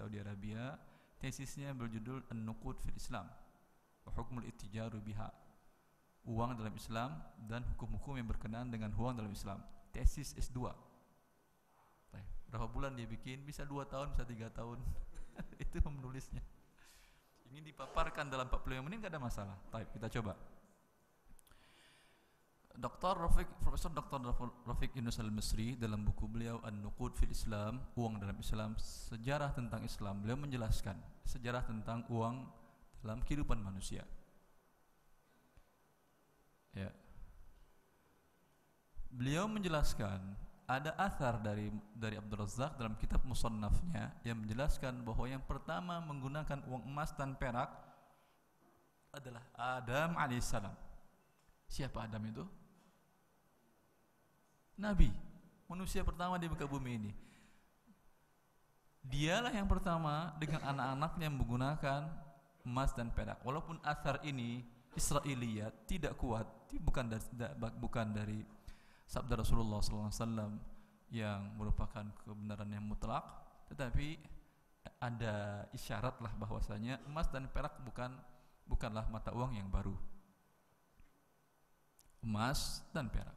Saudi Arabia. Tesisnya berjudul An-Nuqud fil Islam wa Hukmul Ittijaru biha. Uang dalam Islam dan hukum-hukum yang berkenaan dengan uang dalam Islam. Tesis S2. Berapa bulan dia bikin? Bisa 2 tahun, bisa 3 tahun. Itu menulisnya. Ini dipaparkan dalam 45 menit, enggak ada masalah. Baik, kita coba. Profesor Dr. Rafiq Yunus Al-Misri dalam buku beliau An-Nuqud fil Islam, Uang dalam Islam, sejarah tentang Islam, beliau menjelaskan sejarah tentang uang dalam kehidupan manusia. Ya. Beliau menjelaskan ada athar dari Abdul Razzaq dalam kitab Musannafnya yang menjelaskan bahwa yang pertama menggunakan uang emas dan perak adalah Adam alaihissalam. Siapa Adam itu? Nabi, manusia pertama di muka bumi ini. Dialah yang pertama dengan anak-anaknya menggunakan emas dan perak. Walaupun athar ini Israiliyat tidak kuat, bukan dari sabda Rasulullah SAW yang merupakan kebenaran yang mutlak, tetapi ada isyarat lah bahwasanya emas dan perak bukanlah mata uang yang baru. Emas dan perak.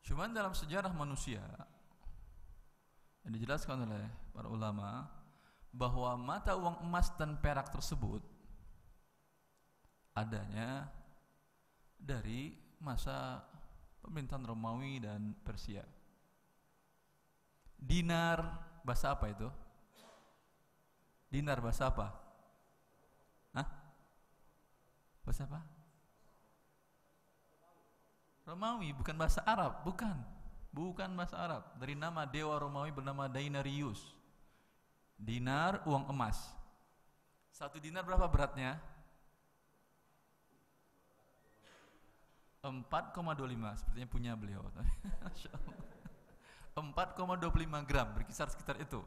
Cuman dalam sejarah manusia yang dijelaskan oleh para ulama bahwa mata uang emas dan perak tersebut adanya dari masa pemerintahan Romawi dan Persia. Dinar bahasa apa itu? Dinar bahasa apa? Hah? Bahasa apa? Romawi, bukan bahasa Arab, bukan bahasa Arab. Dari nama dewa Romawi bernama Dinarius. Dinar, uang emas. 1 dinar berapa beratnya? 4,25, sepertinya punya beliau. 4,25 gram, berkisar sekitar itu.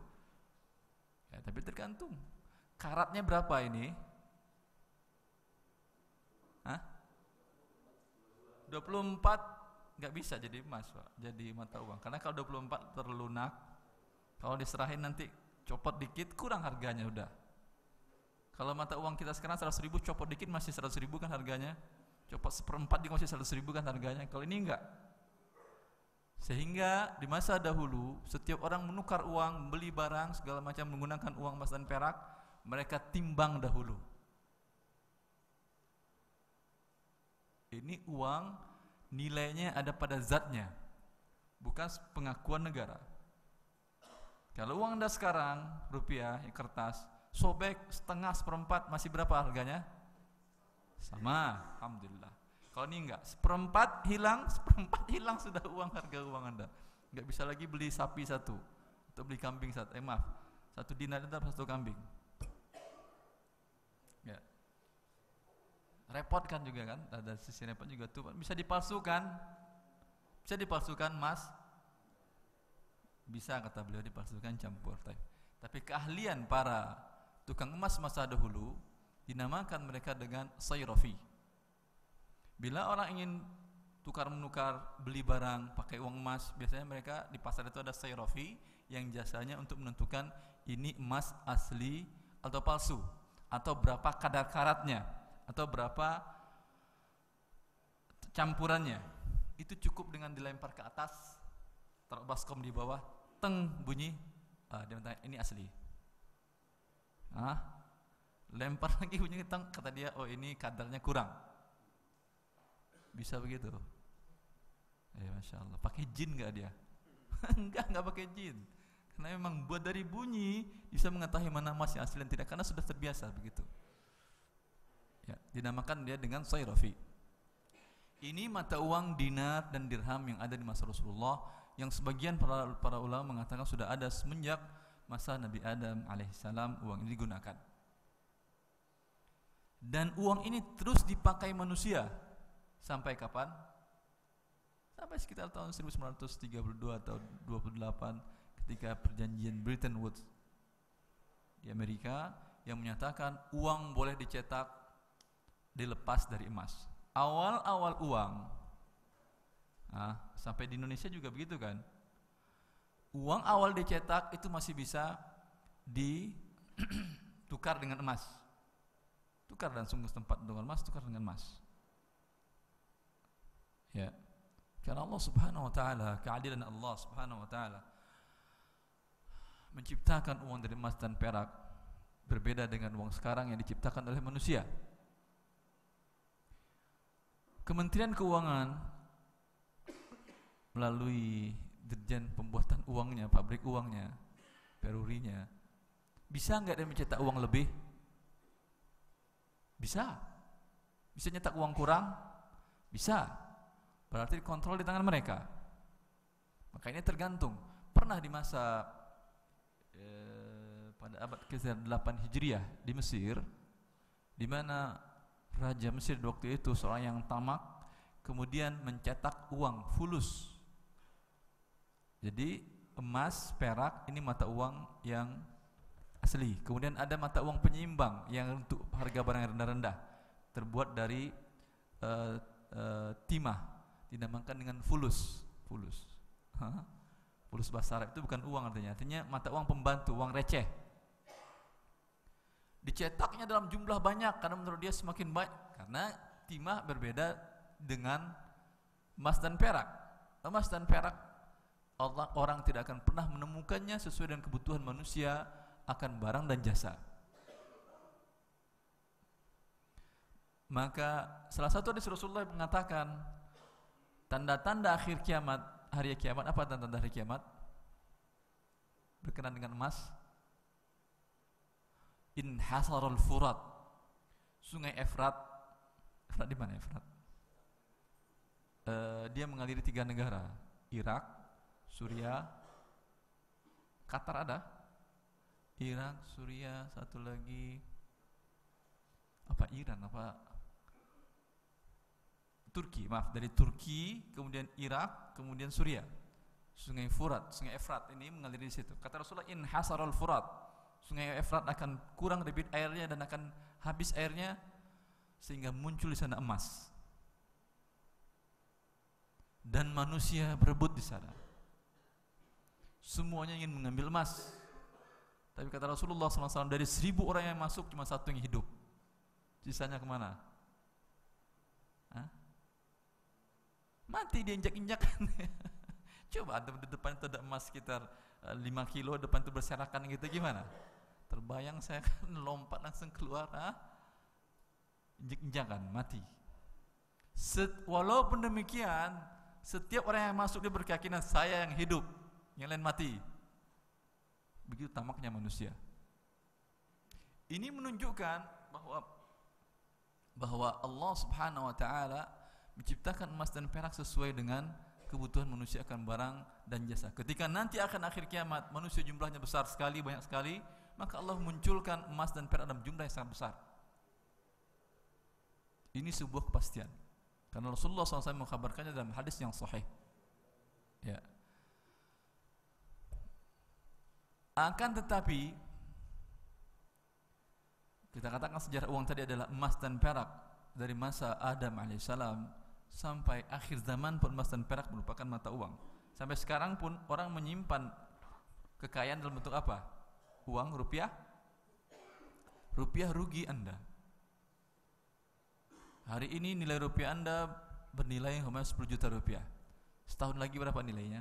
Ya, tapi tergantung. Karatnya berapa ini? Hah? 24 nggak bisa jadi emas, Pak. Jadi mata uang. Karena kalau 24 terlunak, kalau diserahin nanti copot dikit kurang harganya udah. Kalau mata uang kita sekarang 100.000, copot dikit masih 100.000 kan harganya. Copot 1/4 juga masih 100.000 kan harganya. Kalau ini enggak. Sehingga di masa dahulu setiap orang menukar uang, beli barang segala macam menggunakan uang emas dan perak, mereka timbang dahulu. Ini uang nilainya ada pada zatnya, bukan pengakuan negara. Kalau uang Anda sekarang rupiah, kertas, sobek setengah, 1/4 masih berapa harganya? Sama, alhamdulillah. Kalau ini enggak, 1/4 hilang sudah uang, harga uang Anda. Enggak bisa lagi beli sapi 1 atau beli kambing 1. 1 dinar itu 1 kambing. Ya. Repot kan juga kan? Ada sisi repot juga tuh. Bisa dipalsukan. Bisa dipalsukan Mas. Bisa kata beliau dipalsukan campur. Tapi keahlian para tukang emas masa dahulu dinamakan mereka dengan sayrafi. Bila orang ingin tukar-menukar, beli barang pakai uang emas, biasanya mereka di pasar itu ada sayrafi yang jasanya untuk menentukan ini emas asli atau palsu, atau berapa kadar karatnya, atau berapa campurannya. Itu cukup dengan dilempar ke atas, taruh baskom di bawah, teng bunyi, dia bertanya ini asli. Lempar lagi bunyi teng, kata dia oh ini kadarnya kurang. Bisa begitu. Ya Masya Allah. Pakai jin nggak dia? Enggak pakai jin. Karena memang buat dari bunyi bisa mengetahui mana emas yang asli dan tidak, karena sudah terbiasa begitu. Ya, dinamakan dia dengan sayrafi. Ini mata uang dinar dan dirham yang ada di masa Rasulullah, yang sebagian para ulama mengatakan sudah ada semenjak masa Nabi Adam alaihissalam uang ini digunakan. Dan uang ini terus dipakai manusia sampai kapan? Sampai sekitar tahun 1932 atau 28 ketika perjanjian Bretton Woods di Amerika yang menyatakan uang boleh dicetak dilepas dari emas. Awal-awal uang sampai di Indonesia juga begitu kan. Uang awal dicetak itu masih bisa ditukar dengan emas. Tukar dan sungguh tempat dengan emas, tukar dengan emas. Ya. Karena Allah Subhanahu wa taala, keadilan Allah Subhanahu wa taala menciptakan uang dari emas dan perak berbeda dengan uang sekarang yang diciptakan oleh manusia. Kementerian Keuangan melalui dirjen pembuatan uangnya, pabrik uangnya, perurinya, bisa nggak dia mencetak uang lebih? Bisa. Bisa nyetak uang kurang? Bisa. Berarti kontrol di tangan mereka. Maka ini tergantung. Pernah di masa pada abad ke-8 Hijriah di Mesir, di mana Raja Mesir waktu itu seorang yang tamak, kemudian mencetak uang fulus. Jadi emas, perak ini mata uang yang asli. Kemudian ada mata uang penyeimbang yang untuk harga barang yang rendah-rendah, terbuat dari timah, dinamakan dengan fulus. Fulus bahasa Arab itu bukan uang artinya mata uang pembantu, uang receh. Dicetaknya dalam jumlah banyak karena menurut dia semakin baik, karena timah berbeda dengan emas dan perak. Emas dan perak orang tidak akan pernah menemukannya sesuai dengan kebutuhan manusia akan barang dan jasa. Maka salah satu hadis Rasulullah mengatakan tanda-tanda akhir kiamat, hari kiamat, apa tanda-tanda hari kiamat? Berkenaan dengan emas. Inhasarul Furat, sungai Efrat. Efrat di mana Efrat? Dia mengaliri 3 negara, Irak, Suriah, Qatar ada, Irak, Suriah, satu lagi apa Iran apa Turki, maaf, dari Turki, kemudian Irak, kemudian Suriah. Sungai Furat, sungai Efrat ini mengalir di situ. Kata Rasulullah, inhasarul Furat, sungai Efrat akan kurang debit airnya dan akan habis airnya sehingga muncul di sana emas. Dan manusia berebut di sana. Semuanya ingin mengambil emas. Tapi kata Rasulullah SAW, dari 1000 orang yang masuk cuma 1 yang hidup. Sisanya kemana? Hah? Mati dia injak-injakan. Coba ada di depan itu ada emas sekitar 5 kilo, depan itu berserakan gitu, gimana? Terbayang saya kan lompat langsung keluar, injak-injakan, mati. Walaupun demikian, setiap orang yang masuk dia berkeyakinan saya yang hidup, yang lain mati. Begitu tamaknya manusia. Ini menunjukkan bahwa Allah Subhanahu wa taala menciptakan emas dan perak sesuai dengan kebutuhan manusia akan barang dan jasa. Ketika nanti akan akhir kiamat, manusia jumlahnya besar sekali, banyak sekali, maka Allah munculkan emas dan perak dalam jumlah yang sangat besar. Ini sebuah kepastian. Karena Rasulullah SAW mengkhabarkannya dalam hadis yang sahih. Ya. Akan tetapi kita katakan sejarah uang tadi adalah emas dan perak dari masa Adam alaihissalam sampai akhir zaman pun emas dan perak merupakan mata uang. Sampai sekarang pun orang menyimpan kekayaan dalam bentuk apa? Uang, rupiah. Rupiah rugi Anda. Hari ini nilai rupiah Anda bernilai 10 juta rupiah. Setahun lagi berapa nilainya?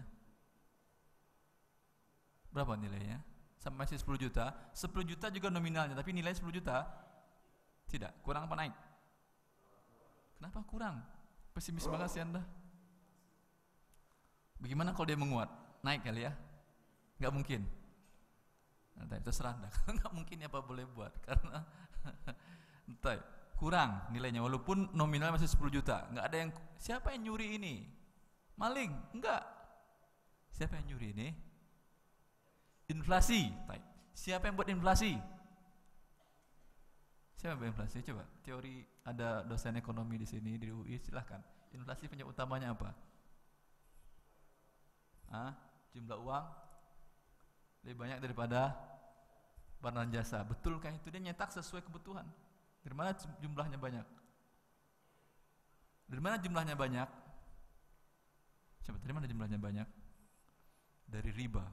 Berapa nilainya? Sampai masih 10 juta. 10 juta juga nominalnya, tapi nilai 10 juta tidak, kurang apa naik? Kenapa kurang? Pesimis banget sih Anda. Bagaimana kalau dia menguat? Naik kali ya? Nggak mungkin. Nah, terserah Anda. Nggak mungkin apa boleh buat, karena entah, kurang nilainya walaupun nominalnya masih 10 juta. Nggak ada yang, siapa yang nyuri ini? Maling? Enggak. Siapa yang nyuri ini? Inflasi. Siapa yang buat inflasi? Siapa yang buat inflasi? Coba teori, ada dosen ekonomi di sini di UI, silahkan. Inflasi penyebab utamanya apa? Jumlah uang lebih banyak daripada barang dan jasa. Betulkah itu? Dia nyetak sesuai kebutuhan. Dari mana jumlahnya banyak? Dari mana jumlahnya banyak? Coba, dari mana jumlahnya banyak? Dari riba.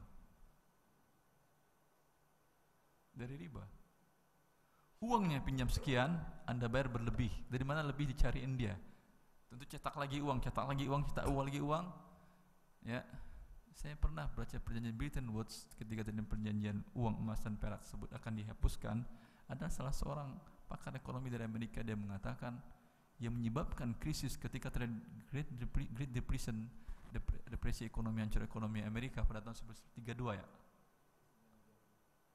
dari riba. Uangnya pinjam sekian, Anda bayar berlebih. Dari mana lebih dicariin dia? Tentu cetak lagi uang, cetak lagi uang, cetak lagi uang. Ya, saya pernah baca perjanjian Bretton Woods ketika terjadi perjanjian uang emas dan perak tersebut akan dihapuskan. Ada salah seorang pakar ekonomi dari Amerika, dia mengatakan yang menyebabkan krisis ketika terjadi Great Depression, depresi ekonomi, hancur ekonomi Amerika pada tahun 1932 ya.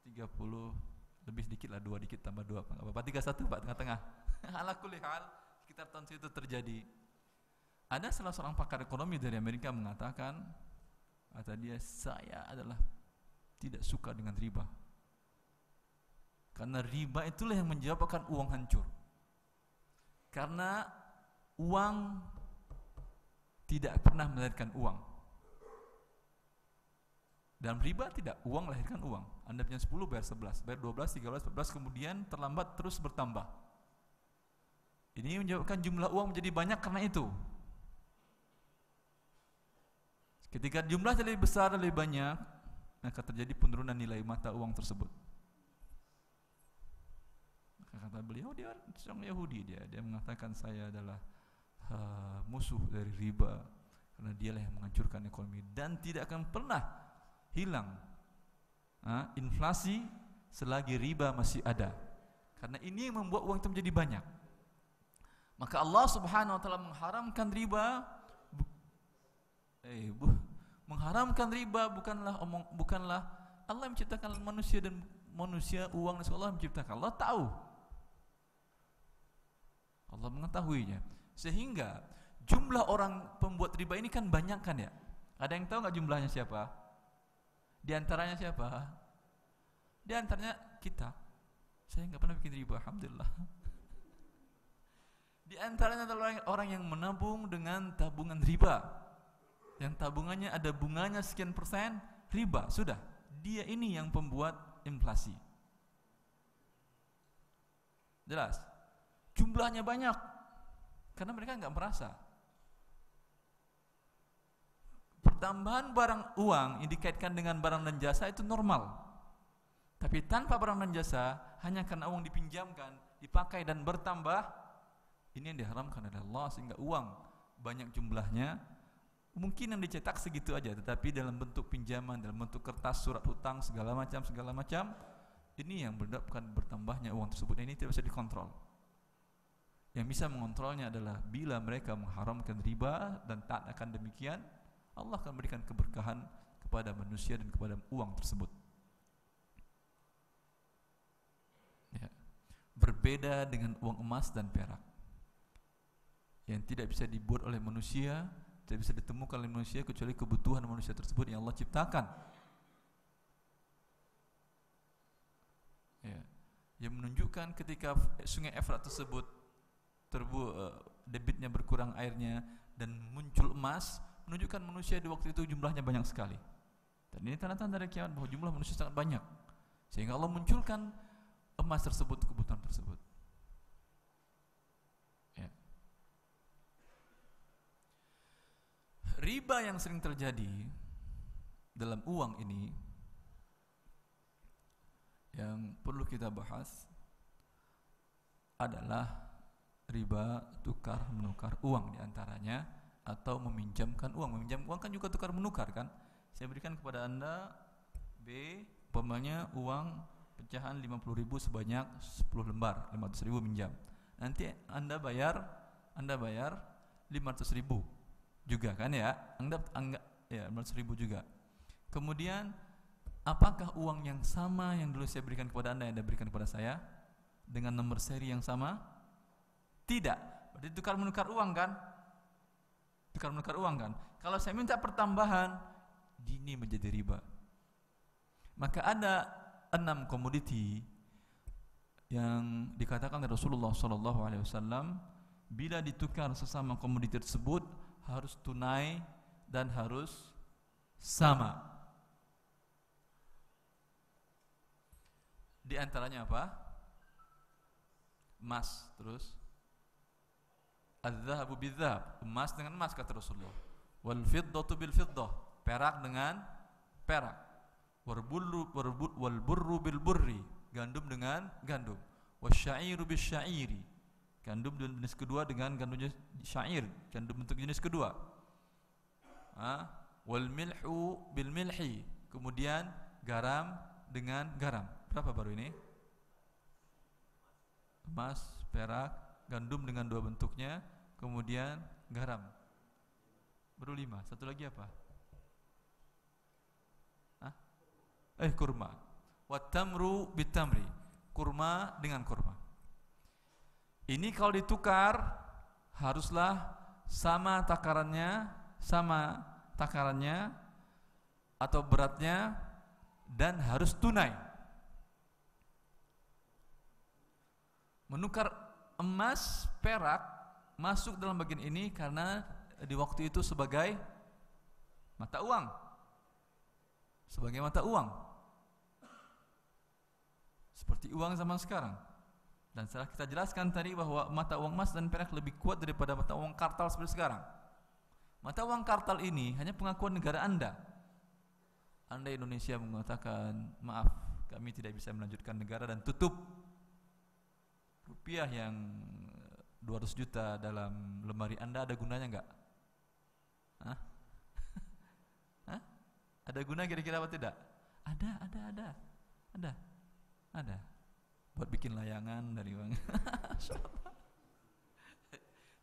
30 lebih sedikit lah, 2 dikit tambah 2 apa 31 Pak, tengah-tengah. Ala kulli hal sekitar tahun itu terjadi. Ada salah seorang pakar ekonomi dari Amerika mengatakan, kata dia, saya adalah tidak suka dengan riba. Karena riba itulah yang menyebabkan uang hancur. Karena uang tidak pernah melahirkan uang. Dalam riba tidak, uang melahirkan uang. Anda punya 10 bayar 11, bayar 12, 13, 14, kemudian terlambat terus bertambah. Ini menyebabkan jumlah uang menjadi banyak karena itu. Ketika jumlah lebih besar, lebih banyak, maka terjadi penurunan nilai mata uang tersebut. Maka kata beliau, dia seorang Yahudi, dia mengatakan saya adalah musuh dari riba karena dialah yang menghancurkan ekonomi dan tidak akan pernah hilang inflasi selagi riba masih ada. Karena ini yang membuat uang itu menjadi banyak. Maka Allah Subhanahu wa taala mengharamkan riba. Mengharamkan riba bukanlah Allah yang menciptakan manusia dan manusia uang dan Allah menciptakan. Allah tahu. Allah mengetahuinya. Sehingga jumlah orang pembuat riba ini kan banyak kan ya. Ada yang tahu enggak jumlahnya siapa? Di antaranya siapa? Di antaranya kita. Saya enggak pernah bikin riba, alhamdulillah. Di antaranya adalah orang yang menabung dengan tabungan riba. Yang tabungannya ada bunganya sekian persen, riba. Sudah, dia ini yang pembuat inflasi. Jelas? Jumlahnya banyak. Karena mereka enggak merasa. Pertambahan barang uang yang dikaitkan dengan barang dan jasa itu normal. Tapi tanpa barang dan jasa, hanya karena uang dipinjamkan, dipakai dan bertambah, ini yang diharamkan oleh Allah. Sehingga uang banyak jumlahnya, mungkin yang dicetak segitu aja, tetapi dalam bentuk pinjaman, dalam bentuk kertas, surat hutang, segala macam, ini yang menyebabkan bertambahnya uang tersebut. Ini tidak bisa dikontrol. Yang bisa mengontrolnya adalah bila mereka mengharamkan riba, dan taat akan demikian, Allah akan berikan keberkahan kepada manusia dan kepada uang tersebut. Ya. Berbeda dengan uang emas dan perak yang tidak bisa dibuat oleh manusia, tidak bisa ditemukan oleh manusia kecuali kebutuhan manusia tersebut yang Allah ciptakan. Ya. Yang menunjukkan ketika sungai Efrat tersebut debitnya berkurang airnya dan muncul emas, menunjukkan manusia di waktu itu jumlahnya banyak sekali. Dan ini tanda-tanda dari kiamat bahwa jumlah manusia sangat banyak. Sehingga Allah munculkan emas tersebut, kebutuhan tersebut. Ya. Riba yang sering terjadi dalam uang ini yang perlu kita bahas adalah riba tukar menukar uang diantaranya, atau meminjamkan uang. Meminjam uang kan juga tukar menukar kan. Saya berikan kepada Anda B, umpamanya uang pecahan 50.000 sebanyak 10 lembar, 500.000 minjam. Nanti Anda bayar 500.000 juga kan ya. Anggap ya 500.000 juga. Kemudian apakah uang yang sama yang dulu saya berikan kepada Anda yang Anda berikan kepada saya dengan nomor seri yang sama? Tidak. Berarti tukar menukar uang kan? Tukar menukar uang kan? Kalau saya minta pertambahan, ini menjadi riba. Maka ada 6 komoditi yang dikatakan oleh Rasulullah SAW, bila ditukar sesama komoditi tersebut harus tunai dan harus sama. Di antaranya apa? Emas, terus adz-dzahabu bidz-dzahab, emas dengan emas kata Rasulullah. Wal fiddatu bil fiddah, perak dengan perak. Wal burru bil burri, gandum dengan gandum. Wasyairu bisyairi, gandum jenis kedua dengan gandum jenis syair, gandum bentuk jenis kedua. Wal milhu bil milhi, kemudian garam dengan garam. Berapa baru ini? Emas, perak, gandum dengan dua bentuknya, kemudian garam. Baru 5. Satu lagi apa? Kurma. Wat tamru bit tamri, kurma dengan kurma. Ini kalau ditukar haruslah sama takarannya atau beratnya, dan harus tunai. Menukar emas, perak masuk dalam bagian ini karena di waktu itu sebagai mata uang. Sebagai mata uang. Seperti uang zaman sekarang. Dan setelah kita jelaskan tadi bahwa mata uang emas dan perak lebih kuat daripada mata uang kartal seperti sekarang. Mata uang kartal ini hanya pengakuan negara Anda. Anda Indonesia mengatakan, maaf, kami tidak bisa melanjutkan negara dan tutup. Rupiah yang 200 juta dalam lemari Anda ada gunanya enggak? Ada guna kira-kira apa tidak? Ada. Buat bikin layangan dari uang.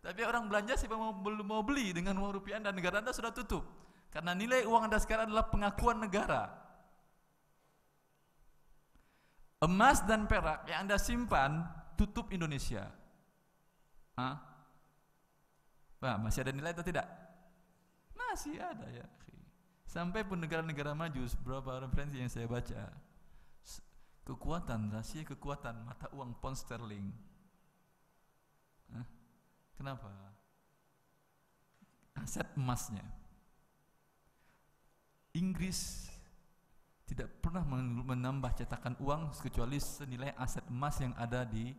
Tapi orang belanja sih mau beli dengan uang rupiah Anda, negara Anda sudah tutup. Karena nilai uang Anda sekarang adalah pengakuan negara. Emas dan perak yang Anda simpan tutup Indonesia. Masih ada nilai atau tidak? Masih ada ya. Sampai pun negara-negara maju, beberapa referensi yang saya baca, rahasia kekuatan mata uang pound sterling. Kenapa? Aset emasnya. Inggris tidak pernah menambah cetakan uang kecuali senilai aset emas yang ada di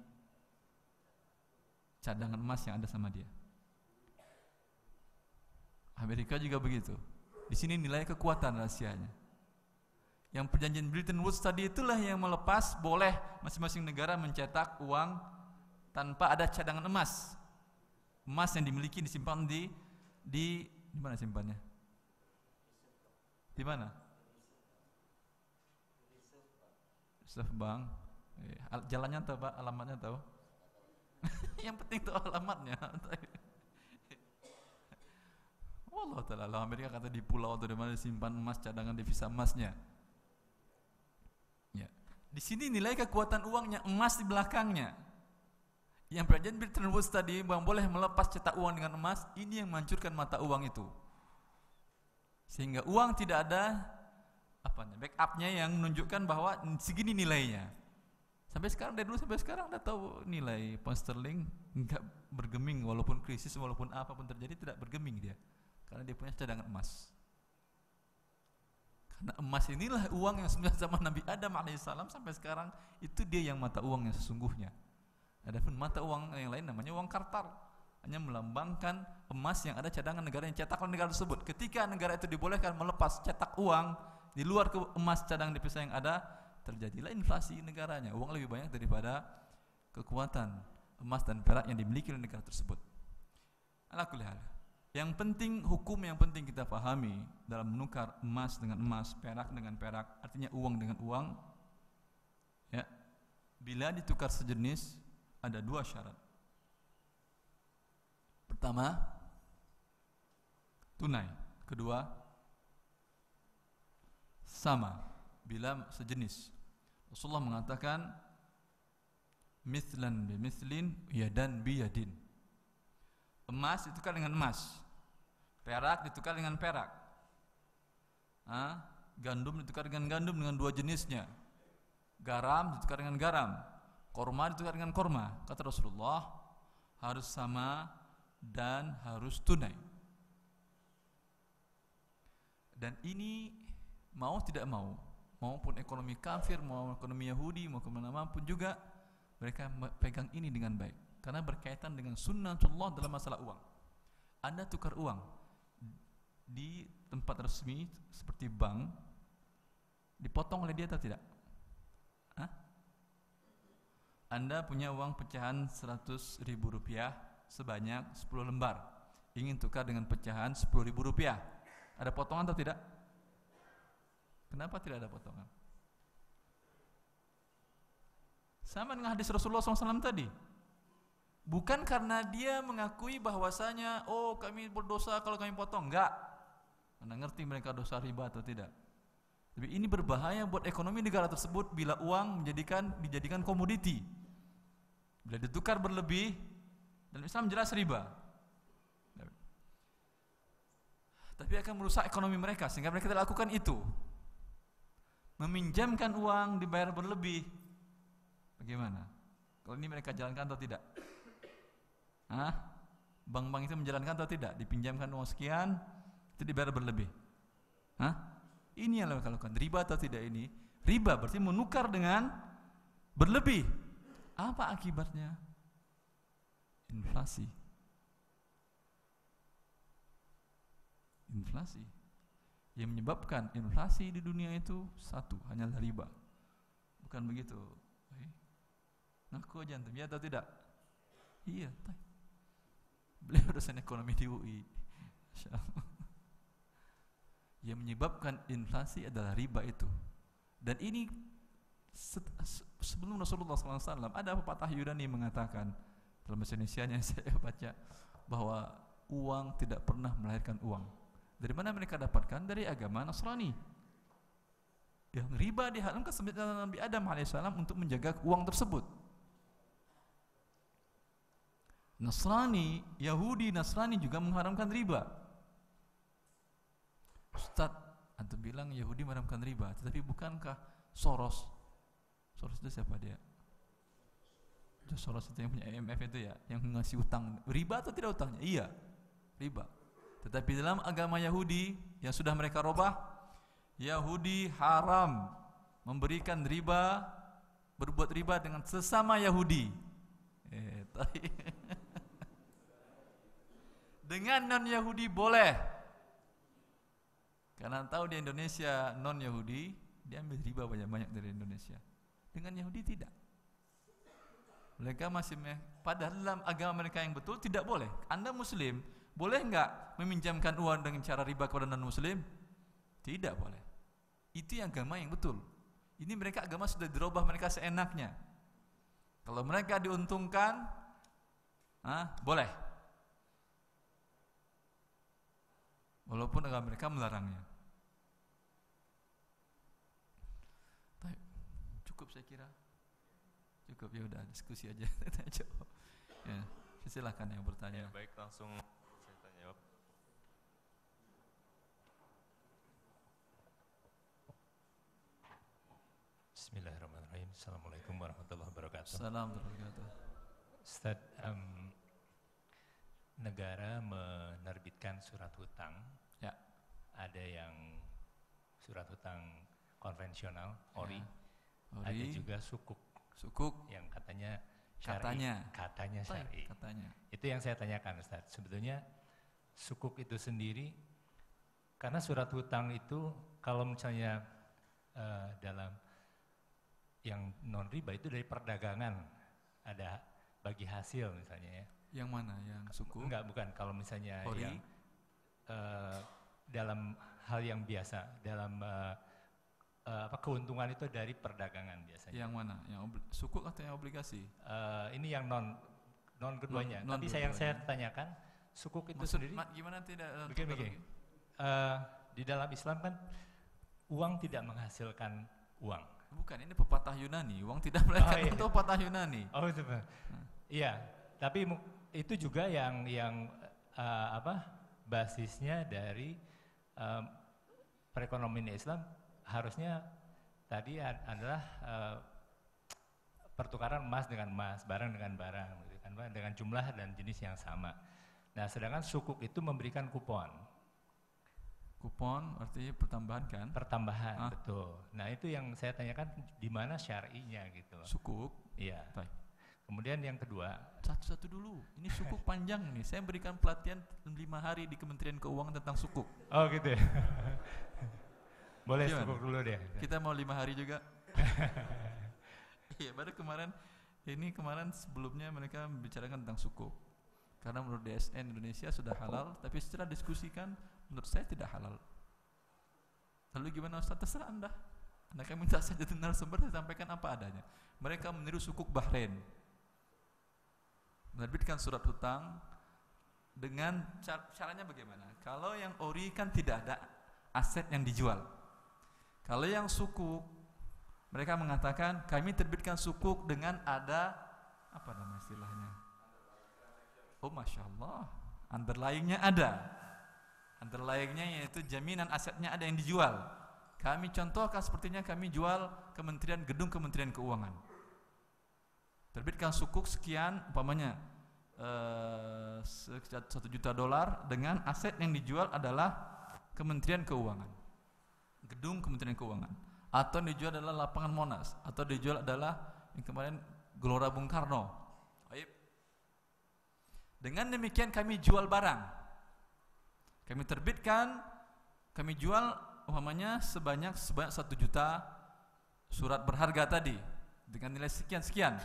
cadangan emas yang ada sama dia. Amerika juga begitu. Di sini nilai kekuatan rahasianya. Yang perjanjian Bretton Woods tadi itulah yang melepas boleh masing-masing negara mencetak uang tanpa ada cadangan emas. Emas yang dimiliki disimpan di mana simpannya? Di mana? Reserve Bank. Jalannya tahu Pak, alamatnya tahu? Yang penting tahu alamatnya. Allah Ta'ala, Amerika kata di pulau atau di mana disimpan emas, cadangan devisa emasnya. Ya. Di sini nilai kekuatan uangnya emas di belakangnya. Yang perjanjian Bretton Woods tadi yang boleh melepas cetak uang dengan emas, ini yang menghancurkan mata uang itu. Sehingga uang tidak ada backupnya yang menunjukkan bahwa segini nilainya. Sampai sekarang, dari dulu sampai sekarang Anda tahu nilai pound sterling enggak bergeming, walaupun krisis, walaupun apapun terjadi tidak bergeming dia. Karena dia punya cadangan emas. Karena emas inilah uang yang sebenarnya zaman Nabi Adam alaihissalam sampai sekarang itu dia yang mata uang yang sesungguhnya. Adapun mata uang yang lain namanya uang kartal, hanya melambangkan emas yang ada cadangan negara yang cetak oleh negara tersebut. Ketika negara itu dibolehkan melepas cetak uang di luar ke emas cadangan devisa yang ada, terjadilah inflasi negaranya. Uang lebih banyak daripada kekuatan emas dan perak yang dimiliki oleh negara tersebut. Ala kulli hal. Yang penting, hukum yang penting kita pahami dalam menukar emas dengan emas, perak dengan perak, artinya uang dengan uang. Ya, bila ditukar sejenis ada 2 syarat. Pertama, tunai. Kedua, sama bila sejenis. Rasulullah mengatakan mithlan bi mithlin, yadan bi yadin. Emas ditukar dengan emas, perak ditukar dengan perak, gandum ditukar dengan gandum dengan 2 jenisnya, garam ditukar dengan garam, korma ditukar dengan korma. Kata Rasulullah, harus sama dan harus tunai. Dan ini mau tidak mau, maupun ekonomi kafir, maupun ekonomi Yahudi, maupun manapun juga, mereka pegang ini dengan baik. Karena berkaitan dengan sunnatullah dalam masalah uang. Anda tukar uang di tempat resmi seperti bank, dipotong oleh dia atau tidak? Anda punya uang pecahan 100.000 rupiah sebanyak 10 lembar. Ingin tukar dengan pecahan 10.000 rupiah. Ada potongan atau tidak? Kenapa tidak ada potongan? Sama dengan hadis Rasulullah SAW tadi. Bukan karena dia mengakui bahwasanya kami berdosa kalau kami potong. Enggak. Anda ngerti mereka dosa riba atau tidak? Tapi ini berbahaya buat ekonomi negara tersebut bila uang dijadikan komoditi. Bila ditukar berlebih, dalam Islam jelas riba. Tapi akan merusak ekonomi mereka sehingga mereka tidak lakukan itu. Meminjamkan uang dibayar berlebih. Bagaimana? Kalau ini mereka jalankan atau tidak? Bank-bank itu menjalankan atau tidak? Dipinjamkan uang sekian, itu dibayar berlebih. Ini yang mereka lakukan. Riba atau tidak ini? Riba berarti menukar dengan berlebih. Apa akibatnya? Inflasi. Yang menyebabkan inflasi di dunia itu satu, hanyalah riba. Bukan begitu. Ngaku aja antum, ya atau tidak? Iya. Beliau dosen ekonomi di UI. Yang menyebabkan inflasi adalah riba itu. Dan ini sebelum Rasulullah SAW ada pepatah Yunani mengatakan dalam bahasa Indonesia yang saya baca bahwa uang tidak pernah melahirkan uang. Dari mana mereka dapatkan? Dari agama Nasrani. Yang riba diharamkan semenjak Nabi Adam AS untuk menjaga uang tersebut. Yahudi Nasrani juga mengharamkan riba. Ustaz, antum bilang Yahudi mengharamkan riba, tetapi bukankah Soros itu siapa dia? Soros itu yang punya IMF itu ya, yang ngasih utang. Riba atau tidak utangnya? Iya, riba. Tetapi dalam agama Yahudi yang sudah mereka robah, Yahudi haram memberikan riba, berbuat riba dengan sesama Yahudi. Dengan non-Yahudi boleh. Karena tahu di Indonesia non-Yahudi dia ambil riba banyak-banyak dari Indonesia. Dengan Yahudi tidak. Mereka masih padahal dalam agama mereka yang betul tidak boleh. Anda Muslim, boleh enggak meminjamkan uang dengan cara riba kepada non-Muslim? Tidak boleh. Itu yang agama yang betul. Ini mereka agama sudah dirubah mereka seenaknya. Kalau mereka diuntungkan, boleh. Walaupun agama mereka melarangnya. Cukup saya kira. Cukup, ya udah diskusi aja. Tanya jawab. Ya, silakan yang bertanya. Ya, baik, langsung saya tanya jawab. Bismillahirrahmanirrahim. Assalamualaikum warahmatullahi wabarakatuh. Assalamualaikum warahmatullahi wabarakatuh. Ustaz, negara menerbitkan surat hutang. Ya. Ada yang surat hutang konvensional, ORI. ORI. Ada juga sukuk yang katanya syar'i. Katanya syar'i. Itu yang saya tanyakan, Ustaz. Sebetulnya sukuk itu sendiri, karena surat hutang itu kalau misalnya dalam yang non riba itu dari perdagangan, ada bagi hasil misalnya ya. Yang mana? Yang sukuk? Enggak, bukan. Kalau misalnya ORI? Yang dalam hal yang biasa, dalam keuntungan itu dari perdagangan biasanya. Yang mana? Yang sukuk atau yang obligasi? Ini yang non keduanya. Tapi yang saya tanyakan, sukuk itu sendiri. Gimana tidak? Begini. Di dalam Islam kan uang tidak menghasilkan uang. Bukan, ini pepatah Yunani. Uang tidak melahirkan itu pepatah Yunani. Oh itu. Iya, tapi itu juga yang basisnya dari perekonomian Islam harusnya tadi adalah pertukaran emas dengan emas, barang dengan barang, dengan jumlah dan jenis yang sama. Nah, sedangkan sukuk itu memberikan kupon. Kupon artinya pertambahan kan? Pertambahan, betul. Nah, itu yang saya tanyakan di mana syar'inya gitu. Sukuk? Iya. Baik. Kemudian yang kedua, satu-satu dulu. Ini sukuk panjang nih. Saya berikan pelatihan 5 hari di Kementerian Keuangan tentang sukuk. Oh gitu ya. Boleh Gimana? sukuk dulu deh. Kita mau 5 hari juga. Iya, baru kemarin Ini kemarin sebelumnya mereka membicarakan tentang sukuk. Karena menurut DSN Indonesia sudah halal, tapi setelah diskusikan menurut saya tidak halal. Lalu gimana Ustaz? Terserah Anda. Anda kan minta saja narasumber, saya sampaikan apa adanya. Mereka meniru sukuk Bahrain. Menerbitkan surat hutang dengan caranya bagaimana? Kalau yang ori kan tidak ada aset yang dijual. Kalau yang sukuk, mereka mengatakan kami terbitkan sukuk dengan ada apa nama istilahnya? Oh Masya Allah, underlyingnya ada. Underlyingnya yaitu jaminan asetnya ada yang dijual. Kami contohkan sepertinya kami jual gedung Kementerian Keuangan. Terbitkan sukuk sekian, umpamanya $1 juta dengan aset yang dijual adalah Kementerian Keuangan, gedung Kementerian Keuangan, atau yang dijual adalah lapangan Monas, atau dijual adalah yang kemarin Gelora Bung Karno. Baik. Dengan demikian kami jual barang, kami terbitkan, kami jual umpamanya sebanyak 1 juta surat berharga tadi dengan nilai sekian.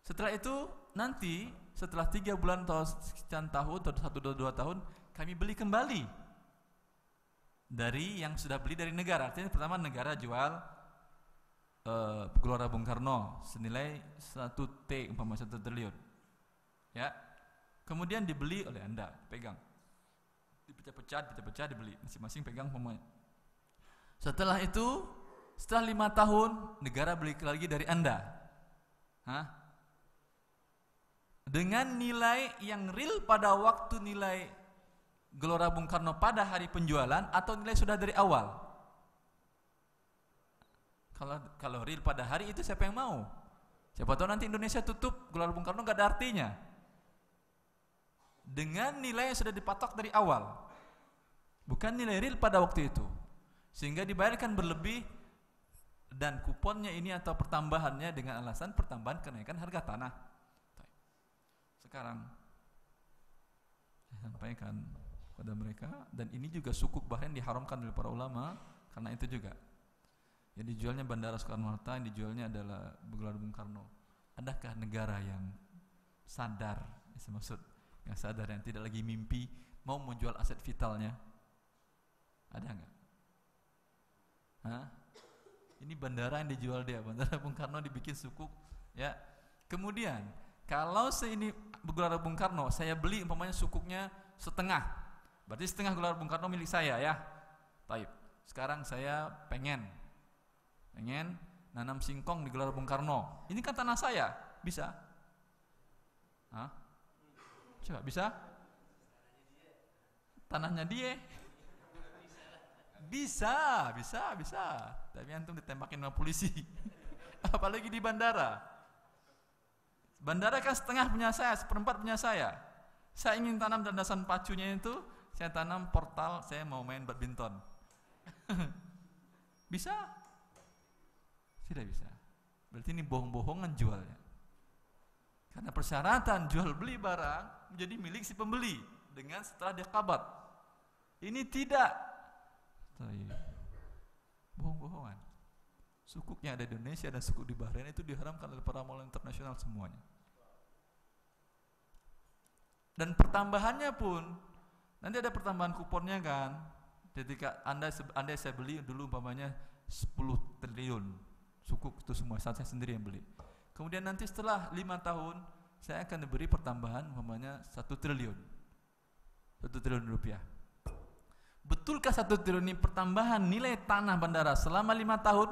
Setelah itu nanti setelah 3 bulan atau sekian tahun atau 1-2 tahun kami beli kembali dari yang sudah beli dari negara. Artinya pertama negara jual Gelora Bung Karno senilai 1 triliun. Ya. Kemudian dibeli oleh Anda, pegang. Dipecah-pecah dibeli, masing-masing pegang umpamanya. Setelah itu, setelah 5 tahun negara beli lagi dari Anda. Dengan nilai yang real pada waktu nilai Gelora Bung Karno pada hari penjualan atau nilai sudah dari awal? Kalau real pada hari itu siapa yang mau? Siapa tahu nanti Indonesia tutup, Gelora Bung Karno gak ada artinya. Dengan nilai yang sudah dipatok dari awal, bukan nilai real pada waktu itu, sehingga dibayarkan berlebih dan kuponnya ini atau pertambahannya dengan alasan pertambahan kenaikan harga tanah. Sekarang saya sampaikan pada mereka, dan ini juga sukuk Bahrain diharamkan oleh para ulama karena itu juga. Yang dijualnya Bandara Soekarno-Hatta, yang dijualnya adalah Gelora Bung Karno. Adakah negara yang sadar, yang sadar, yang tidak lagi mimpi mau menjual aset vitalnya? Ada enggak? Ini bandara yang dijual dia, Bandara Bung Karno dibikin sukuk, ya. Kemudian kalau ini Gelora Bung Karno, saya beli umpamanya sukuknya setengah, berarti setengah Gelora Bung Karno milik saya, ya. Baik. Sekarang saya pengen nanam singkong di Gelora Bung Karno. Ini kan tanah saya, bisa? Coba bisa? Tanahnya dia. Bisa. Tapi antum ditembakin sama polisi. Apalagi di bandara. Bandara kan setengah punya saya, 1/4 punya saya. Saya ingin tanam landasan pacunya itu, saya tanam portal, saya mau main badminton. Bisa? Tidak bisa. Berarti ini bohong-bohongan jualnya. Karena persyaratan jual beli barang menjadi milik si pembeli dengan setelah dia qabat. Ini tidak. Bohong-bohongan. Sukuknya ada di Indonesia dan sukuk di Bahrain itu diharamkan oleh para ulama internasional semuanya. Dan pertambahannya pun nanti ada pertambahan kuponnya kan. Ketika Anda saya beli dulu umpamanya 10 triliun sukuk itu semua, saya sendiri yang beli. Kemudian nanti setelah 5 tahun saya akan diberi pertambahan umpamanya 1 triliun. 1 triliun rupiah. Betulkah 1 triliun ini pertambahan nilai tanah bandara selama 5 tahun?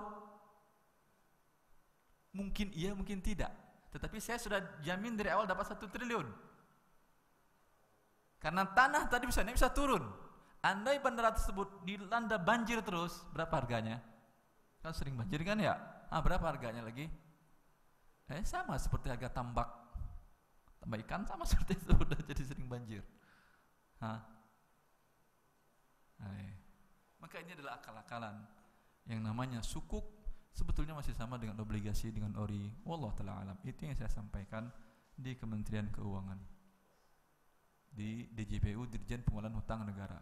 Mungkin iya, mungkin tidak. Tetapi saya sudah jamin dari awal dapat 1 triliun. Karena tanah tadi bisa turun. Andai bandara tersebut dilanda banjir terus, berapa harganya? Kan sering banjir kan ya? Berapa harganya lagi? Sama seperti harga tambak ikan, sama seperti itu, udah jadi sering banjir. Maka ini adalah akal-akalan. Yang namanya sukuk sebetulnya masih sama dengan obligasi, dengan ori. Wallahu ta'ala alam. Itu yang saya sampaikan di Kementerian Keuangan, di DJPU, Dirjen Pengelolaan Hutang Negara.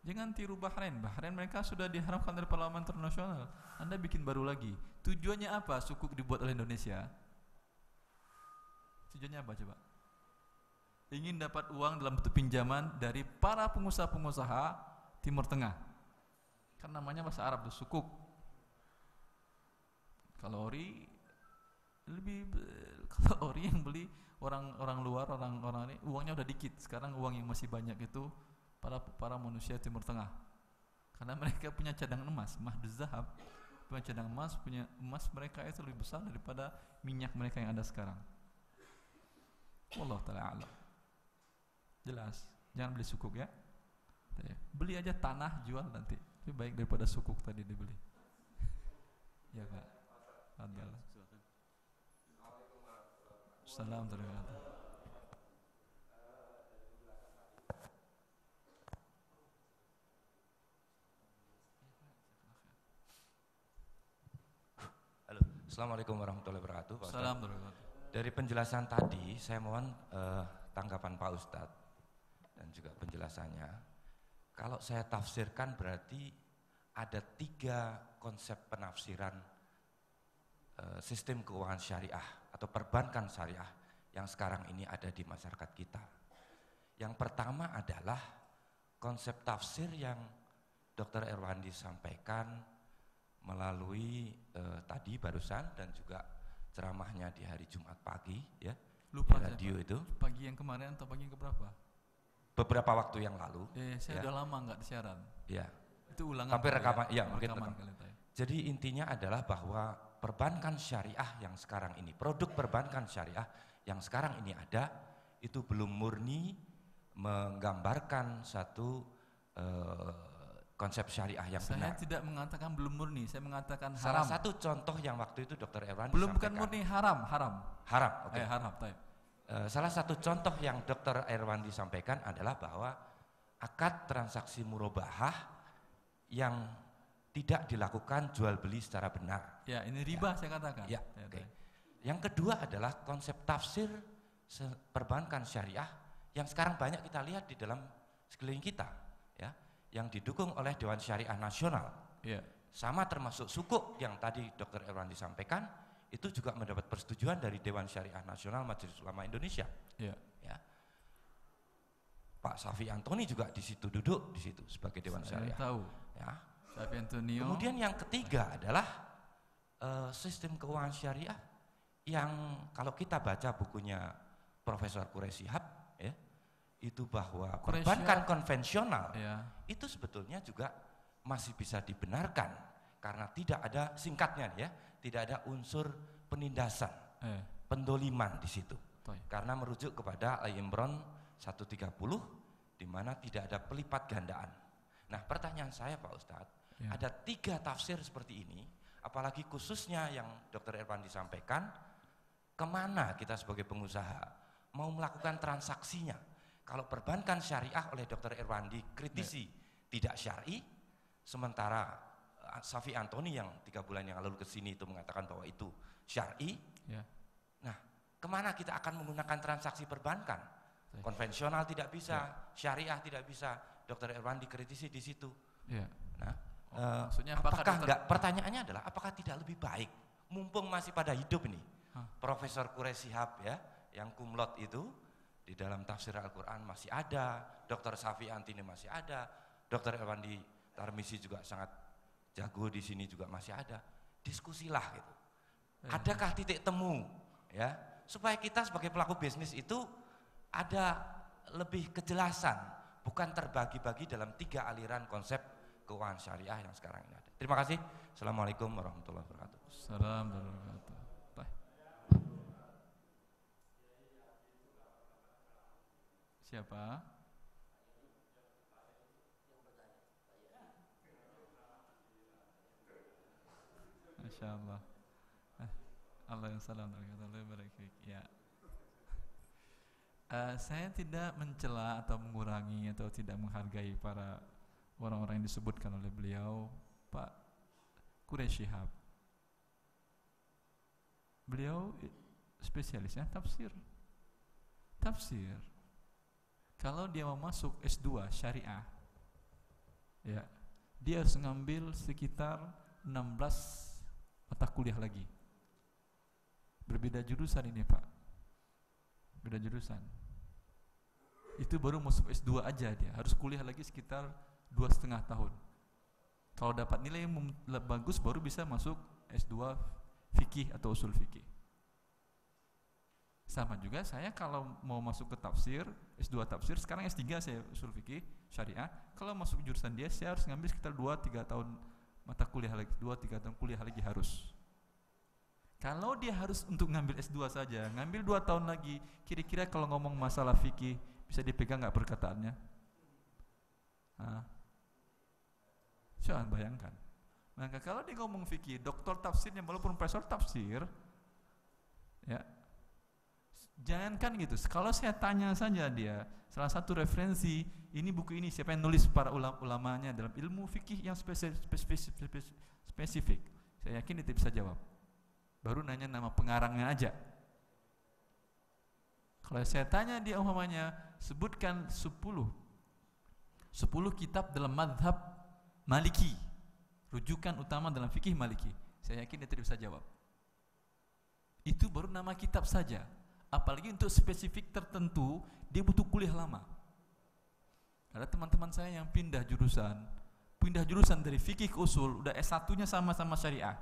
Jangan tiru Bahrain. Bahrain mereka sudah diharamkan dari Parlemen Internasional. Anda bikin baru lagi. Tujuannya apa sukuk dibuat oleh Indonesia? Tujuannya apa coba? Ingin dapat uang dalam bentuk pinjaman dari para pengusaha-pengusaha Timur Tengah. Kan namanya bahasa Arab tuh sukuk. Kalau ori yang beli orang luar, orang ini uangnya udah dikit. Sekarang uang yang masih banyak itu para manusia Timur Tengah, karena mereka punya cadangan emas, mahduz zahab, punya cadangan emas, punya emas mereka itu lebih besar daripada minyak mereka yang ada sekarang. Wallahu ta'ala a'lam. Jelas, jangan beli sukuk ya. Beli aja tanah jual nanti, lebih baik daripada sukuk tadi dibeli. Ya Kak. Alhamdulillah. Assalamualaikum warahmatullahi wabarakatuh. Assalamualaikum warahmatullahi wabarakatuh. Assalamualaikum. Dari penjelasan tadi, saya mohon tanggapan Pak Ustadz dan juga penjelasannya. Kalau saya tafsirkan berarti ada 3 konsep penafsiran sistem keuangan syariah atau perbankan syariah yang sekarang ini ada di masyarakat kita. Yang pertama adalah konsep tafsir yang Dr. Erwandi sampaikan melalui tadi barusan dan juga ceramahnya di hari Jumat pagi ya. Lupa di radio itu. Pagi yang kemarin atau pagi yang keberapa? Beberapa waktu yang lalu. Saya ya. udah lama nggak siaran. Ya. Itu ulangan. Tapi rekaman ya mungkin rekaman. Jadi intinya adalah bahwa perbankan syariah yang sekarang ini, produk perbankan syariah yang sekarang ini ada itu belum murni menggambarkan satu konsep syariah yang benar. Saya tidak mengatakan belum murni, saya mengatakan haram. Salah satu contoh yang waktu itu Dr. Erwandi belum sampaikan. Bukan murni, haram. Haram, oke. Haram, salah satu contoh yang Dr. Erwandi sampaikan adalah bahwa akad transaksi murabahah yang tidak dilakukan jual beli secara benar. Ya, ini riba saya katakan. Ya, oke. Yang kedua adalah konsep tafsir perbankan syariah yang sekarang banyak kita lihat di dalam sekeliling kita, ya, yang didukung oleh Dewan Syariah Nasional. Ya. Sama termasuk sukuk yang tadi Dr. Erwandi sampaikan, itu juga mendapat persetujuan dari Dewan Syariah Nasional Majelis Ulama Indonesia. Ya. Ya. Pak Safi Antoni juga di situ duduk di situ sebagai Dewan Syariah. Tahu. Ya. Safi Antonio. Kemudian yang ketiga adalah sistem keuangan syariah yang kalau kita baca bukunya Profesor Quraisy Shihab, ya, itu bahwa perbankan konvensional itu sebetulnya juga masih bisa dibenarkan karena tidak ada, singkatnya ya, tidak ada unsur penindasan, pendoliman di situ. Karena merujuk kepada Al-Imran 130 di mana tidak ada pelipat gandaan. Nah, pertanyaan saya Pak Ustadz, ada 3 tafsir seperti ini, apalagi khususnya yang Dr. Erwandi sampaikan, kemana kita sebagai pengusaha mau melakukan transaksinya? Kalau perbankan syariah oleh Dr. Erwandi kritisi tidak syar'i, sementara Safi Antoni yang 3 bulan yang lalu ke sini itu mengatakan bahwa itu syar'i. Nah, kemana kita akan menggunakan transaksi perbankan? Konvensional tidak bisa, syariah tidak bisa. Dr. Erwandi kritisi di situ. Nah, maksudnya apakah enggak? Pertanyaannya adalah apakah tidak lebih baik, mumpung masih pada hidup ini, Profesor Quraisy Shihab ya, yang kumlot itu di dalam tafsir Al-Quran masih ada, Dr. Safi Antini masih ada, Dr. Erwandi Tarmisi juga sangat jago di sini juga masih ada. Diskusilah gitu. Adakah titik temu ya, supaya kita sebagai pelaku bisnis itu ada lebih kejelasan, bukan terbagi-bagi dalam 3 aliran konsep keuangan syariah yang sekarang ini ada. Terima kasih. Assalamualaikum warahmatullahi wabarakatuh. Assalamualaikum. Siapa? Masya Allah. Allah yang salam, Allah barik. Ya. Saya tidak mencela atau mengurangi atau tidak menghargai para orang-orang yang disebutkan oleh beliau, Pak Quraisy Shihab. Beliau spesialisnya tafsir. Kalau dia mau masuk S2 syariah, ya, dia harus ngambil sekitar 16 mata kuliah lagi. Berbeda jurusan ini Pak, beda jurusan. Itu baru masuk S2 aja, dia harus kuliah lagi sekitar 2,5 tahun. Kalau dapat nilai yang bagus baru bisa masuk S2 fikih atau usul fikih. Sama juga saya kalau mau masuk ke tafsir, S2 tafsir, sekarang S3 saya usul fikih syariah. Kalau masuk jurusan dia, saya harus ngambil sekitar 2-3 tahun mata kuliah lagi, 2-3 tahun kuliah lagi harus. Kalau dia harus untuk ngambil S2 saja, ngambil 2 tahun lagi, kira-kira kalau ngomong masalah fikih bisa dipegang nggak perkataannya? Coba bayangkan. Maka kalau dia ngomong fikih, doktor tafsirnya walaupun profesor tafsir, ya, jangankan gitu. Kalau saya tanya saja dia, salah satu referensi, ini buku ini siapa yang nulis para ulamanya dalam ilmu fikih yang spesifik. Saya yakin dia bisa jawab. Baru nanya nama pengarangnya aja. Kalau saya tanya dia umpamanya, sebutkan 10 kitab dalam madhab Maliki, rujukan utama dalam fikih Maliki, saya yakin dia tidak bisa jawab. Itu baru nama kitab saja. Apalagi untuk spesifik tertentu, dia butuh kuliah lama. Ada teman-teman saya yang pindah jurusan dari fikih ke usul, udah S1-nya sama-sama syariah.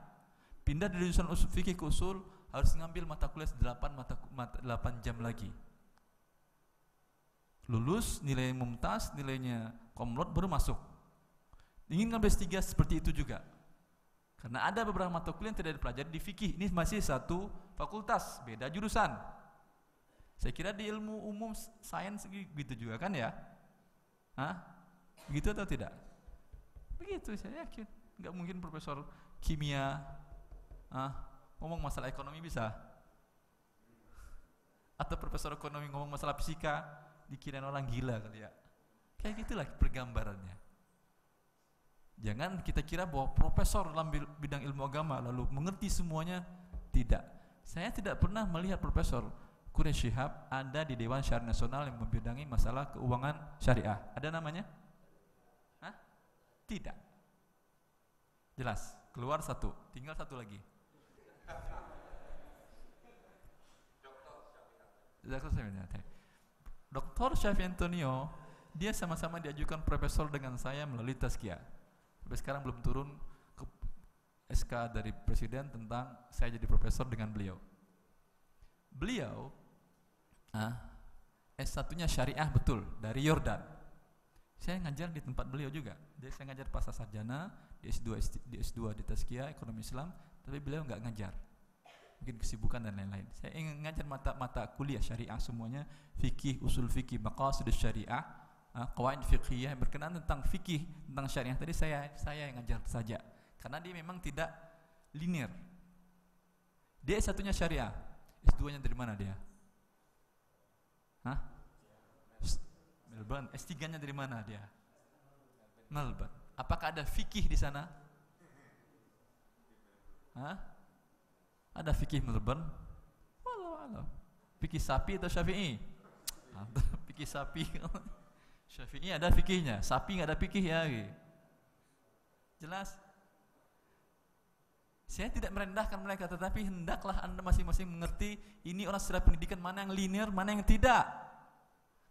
Pindah dari jurusan fikih ke usul, harus ngambil mata kuliah 8 jam lagi. Lulus, nilai mumtaz, nilainya komlot baru masuk. Ingin ngambil S3 seperti itu juga. Karena ada beberapa mata kuliah yang tidak dipelajari di fikih. Ini masih satu fakultas, beda jurusan. Saya kira di ilmu umum sains gitu juga kan ya? Begitu atau tidak? Begitu, saya yakin. Enggak mungkin profesor kimia ngomong masalah ekonomi bisa. Atau profesor ekonomi ngomong masalah fisika, dikirain orang gila kali ya. Kayak gitulah pergambarannya. Jangan kita kira bahwa profesor dalam bidang ilmu agama lalu mengerti semuanya. Tidak. Saya tidak pernah melihat Profesor Quraish Shihab ada di Dewan Syariah Nasional yang membidangi masalah keuangan syariah. Ada namanya? Tidak. Jelas, keluar satu, tinggal satu lagi. Dr. Syafi Antonio, dia sama-sama diajukan profesor dengan saya melalui tazkiyah. Sampai sekarang belum turun ke SK dari Presiden tentang saya jadi profesor dengan beliau. Beliau S1-nya syariah betul dari Yordan. Saya ngajar di tempat beliau juga. Jadi saya ngajar pasca sarjana di S2 di tazkiyah ekonomi Islam, tapi beliau enggak ngajar. Mungkin kesibukan dan lain-lain. Saya ingin ngajar mata kuliah syariah semuanya, fikih, usul fikih, maqasid syariah, qawaid fiqhiyah yang berkenaan tentang fikih, tentang syariah. Tadi saya yang ngajar saja. Karena dia memang tidak linear. Dia S1-nya syariah. S2-nya dari mana dia? Melbourne. S3-nya dari mana dia? Melbourne. Apakah ada fikih di sana? Ada fikih Melbourne? Walau. Fikih sapi atau Syafi'i? Fikih sapi. Syafi'i ada fikihnya, sapi nggak ada fikih ya. Jelas? Saya tidak merendahkan mereka, tetapi hendaklah Anda masing-masing mengerti ini orang secara pendidikan mana yang linear, mana yang tidak.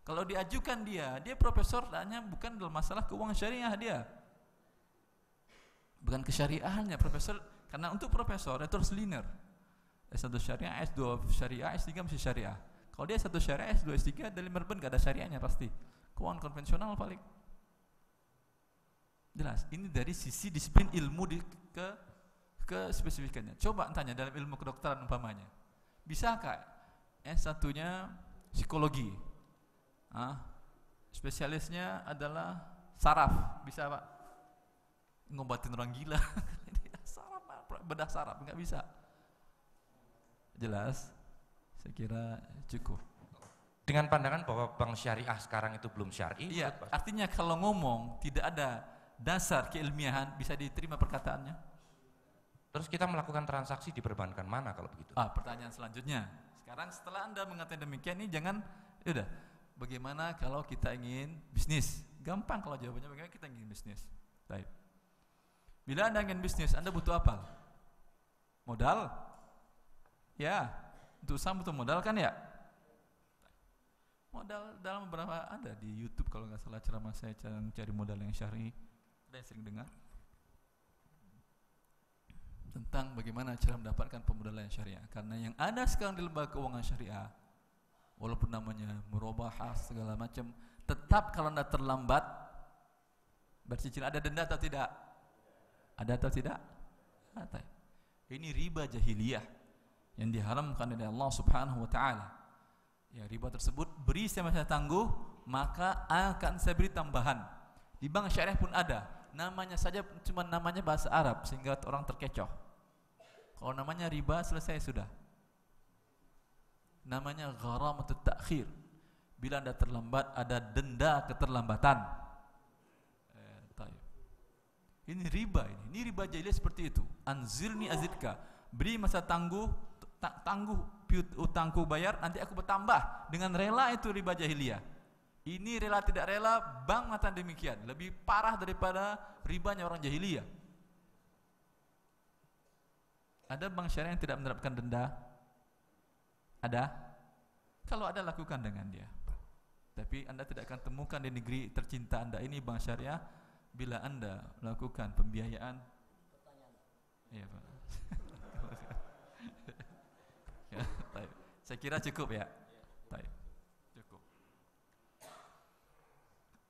Kalau diajukan dia profesor hanya bukan dalam masalah keuangan syariah dia. Bukan kesyariahannya profesor, karena untuk profesor itu harus linear. S1 syariah, S2 syariah, S3 mesti syariah. Kalau dia S1 syariah, S2, S3 dari Melbourne gak ada syariahnya pasti. Keuangan konvensional paling. Jelas, ini dari sisi disiplin ilmu ke spesifikannya. Coba tanya dalam ilmu kedokteran umpamanya. Bisakah S1-nya psikologi? Spesialisnya adalah saraf, bisa Pak? Ngobatin orang gila. Saraf, bedah saraf, enggak bisa. Jelas? Saya kira cukup. Dengan pandangan bahwa bank syariah sekarang itu belum syar'i. Iya, artinya kalau ngomong tidak ada dasar keilmiahan, bisa diterima perkataannya. Terus kita melakukan transaksi di perbankan mana kalau begitu? Pertanyaan selanjutnya. Sekarang setelah Anda mengatakan demikian, ini jangan, bagaimana kalau kita ingin bisnis? Gampang kalau jawabannya, bagaimana kita ingin bisnis? Baik. Bila Anda ingin bisnis, Anda butuh apa? Modal? Ya, untuk usaha butuh modal kan ya? Modal dalam beberapa ada di YouTube kalau nggak salah ceramah saya cari modal yang syar'i. Ada yang sering dengar tentang bagaimana cara mendapatkan pemodalan yang syariah. Karena yang ada sekarang di lembaga keuangan syariah, walaupun namanya murabahah segala macam, tetap kalau Anda terlambat bercicil ada denda atau tidak? Ada atau tidak? Ada. Ini riba jahiliyah yang diharamkan oleh Allah Subhanahu wa taala. Ya, riba tersebut beri saya tangguh, maka akan saya beri tambahan. Di bank syariah pun ada. Namanya saja cuma namanya bahasa Arab sehingga orang terkecoh. Kalau namanya riba selesai sudah. Namanya gharamatut ta'khir. Bila Anda terlambat ada denda keterlambatan. Ini riba ini. Ini riba jahiliyah seperti itu. Anzirni azidka. Beri masa tangguh utangku bayar, nanti aku bertambah. Dengan rela itu riba jahiliyah. Ini rela tidak rela, bank mengatakan demikian. Lebih parah daripada ribanya orang jahiliyah. Ada bank syariah yang tidak menerapkan denda? Ada? Kalau ada, lakukan dengan dia. Tapi Anda tidak akan temukan di negeri tercinta Anda ini bank syariah bila Anda melakukan pembiayaan. Iya, Pak. Ya, saya kira cukup ya. Cukup.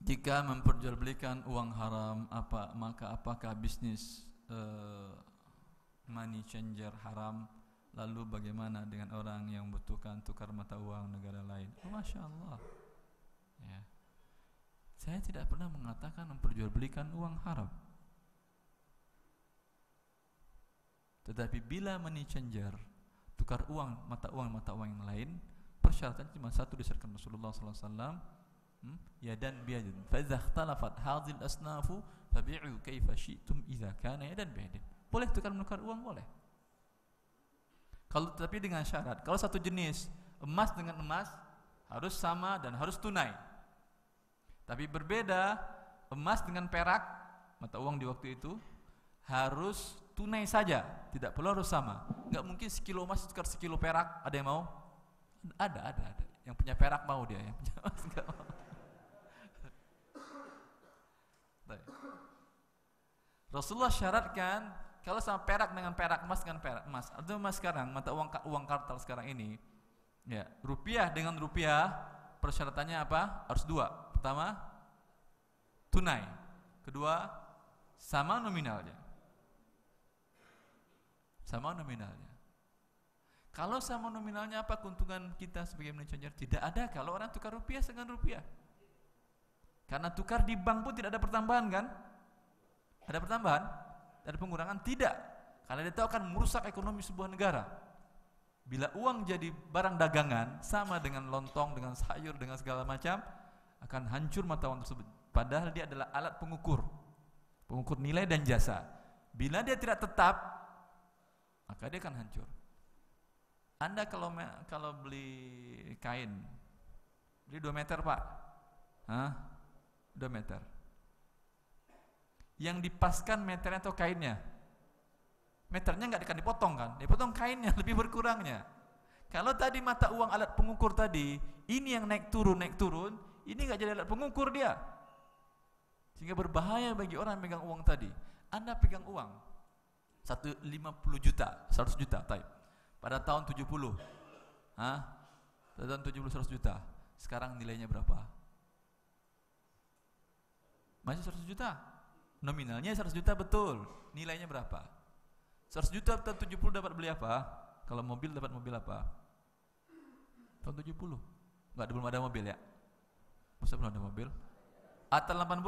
Jika memperjualbelikan uang haram, maka apakah bisnis money changer haram? Lalu bagaimana dengan orang yang membutuhkan tukar mata uang negara lain? Masya Allah. Ya. Saya tidak pernah mengatakan memperjualbelikan uang haram. Tetapi bila money changer, tukar uang mata uang yang lain, persyaratan cuma satu disebutkan Rasulullah SAW, yadan biyadin fa idza ikhtalafat hadhil asnafu fabi'u kaifa syi'tum idza kana yadan biyadin. Boleh tukar menukar uang, boleh. Kalau tapi dengan syarat, kalau satu jenis emas dengan emas harus sama dan harus tunai. Tapi berbeda, emas dengan perak mata uang di waktu itu harus tunai saja, tidak perlu harus sama. Enggak mungkin sekilo emas tukar sekilo perak. Ada yang mau? Ada. Yang punya perak mau dia, yang punya emas enggak mau. Rasulullah syaratkan kalau sama perak dengan perak, emas dengan perak, emas. Atau emas sekarang, mata uang kartal sekarang ini, ya, rupiah dengan rupiah, persyaratannya apa? Harus dua. Pertama, tunai. Kedua, sama nominalnya. Sama nominalnya. Kalau sama nominalnya apa keuntungan kita sebagai money changer? Tidak ada kalau orang tukar rupiah dengan rupiah. Karena tukar di bank pun tidak ada pertambahan kan? Ada pertambahan? Ada pengurangan? Tidak. Karena dia tahu akan merusak ekonomi sebuah negara. Bila uang jadi barang dagangan, sama dengan lontong, dengan sayur, dengan segala macam, akan hancur mata uang tersebut. Padahal dia adalah alat pengukur nilai dan jasa. Bila dia tidak tetap, maka dia akan hancur. Anda kalau beli kain, beli 2 meter Pak, 2 meter. Yang dipaskan meternya atau kainnya? Meternya nggak akan dipotong kan? Dipotong kainnya, lebih berkurangnya. Kalau tadi mata uang alat pengukur tadi, ini yang naik turun, ini nggak jadi alat pengukur dia. Sehingga berbahaya bagi orang yang pegang uang tadi. Anda pegang uang 50 juta, 100 juta, type. Pada tahun 70, pada tahun 70 100 juta. Sekarang nilainya berapa? Masih 100 juta. Nominalnya 100 juta betul. Nilainya berapa? 100 juta tahun 70 dapat beli apa? Kalau mobil dapat mobil apa? Tahun 70. Enggak, belum ada mobil ya? Masa belum ada mobil? Atau 80.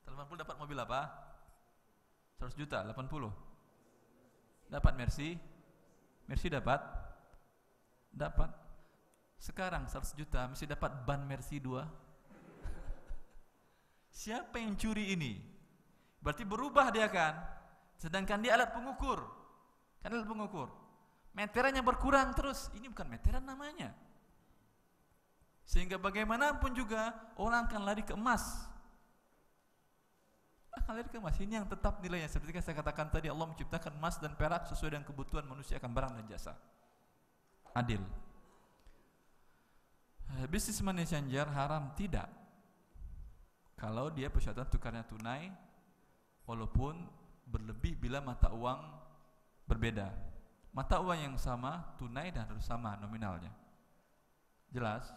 Tahun 80 dapat mobil apa? 100 juta, 80. Dapat Mercy dapat. Sekarang 100 juta mesti dapat ban Mercy 2. Siapa yang curi ini? Berarti berubah dia kan? Sedangkan dia alat pengukur. Kan alat pengukur. Meterannya berkurang terus. Ini bukan meteran namanya. Sehingga bagaimanapun juga orang akan lari ke emas. ngalir ke emas. Ini yang tetap nilainya. Seperti yang saya katakan tadi, Allah menciptakan emas dan perak sesuai dengan kebutuhan manusia akan barang dan jasa. Adil. Bisnis money changer haram? Tidak. Kalau dia persyaratan tukarnya tunai, walaupun berlebih bila mata uang berbeda. Mata uang yang sama, tunai dan harus sama nominalnya. Jelas?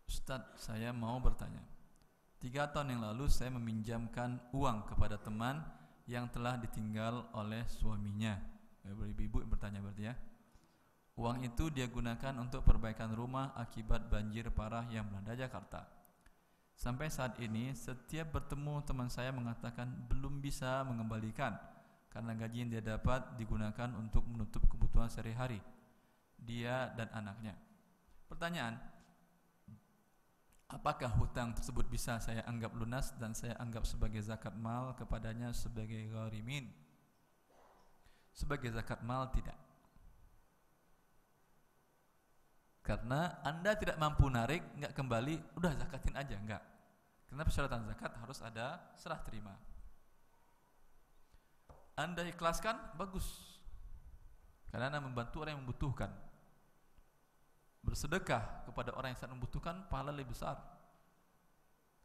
Ustaz, saya mau bertanya. 3 tahun yang lalu saya meminjamkan uang kepada teman yang telah ditinggal oleh suaminya. Ibu yang bertanya berarti ya. Uang itu dia gunakan untuk perbaikan rumah akibat banjir parah yang melanda Jakarta. Sampai saat ini setiap bertemu teman saya mengatakan belum bisa mengembalikan karena gaji yang dia dapat digunakan untuk menutup kebutuhan sehari-hari dia dan anaknya. Pertanyaan, apakah hutang tersebut bisa saya anggap lunas dan saya anggap sebagai zakat mal kepadanya sebagai gharimin? Sebagai zakat mal tidak. Karena Anda tidak mampu narik, enggak kembali, udah zakatin aja, enggak. Karena persyaratan zakat harus ada serah terima. Anda ikhlaskan, bagus. Karena Anda membantu orang yang membutuhkan. Bersedekah kepada orang yang sangat membutuhkan, pahala lebih besar.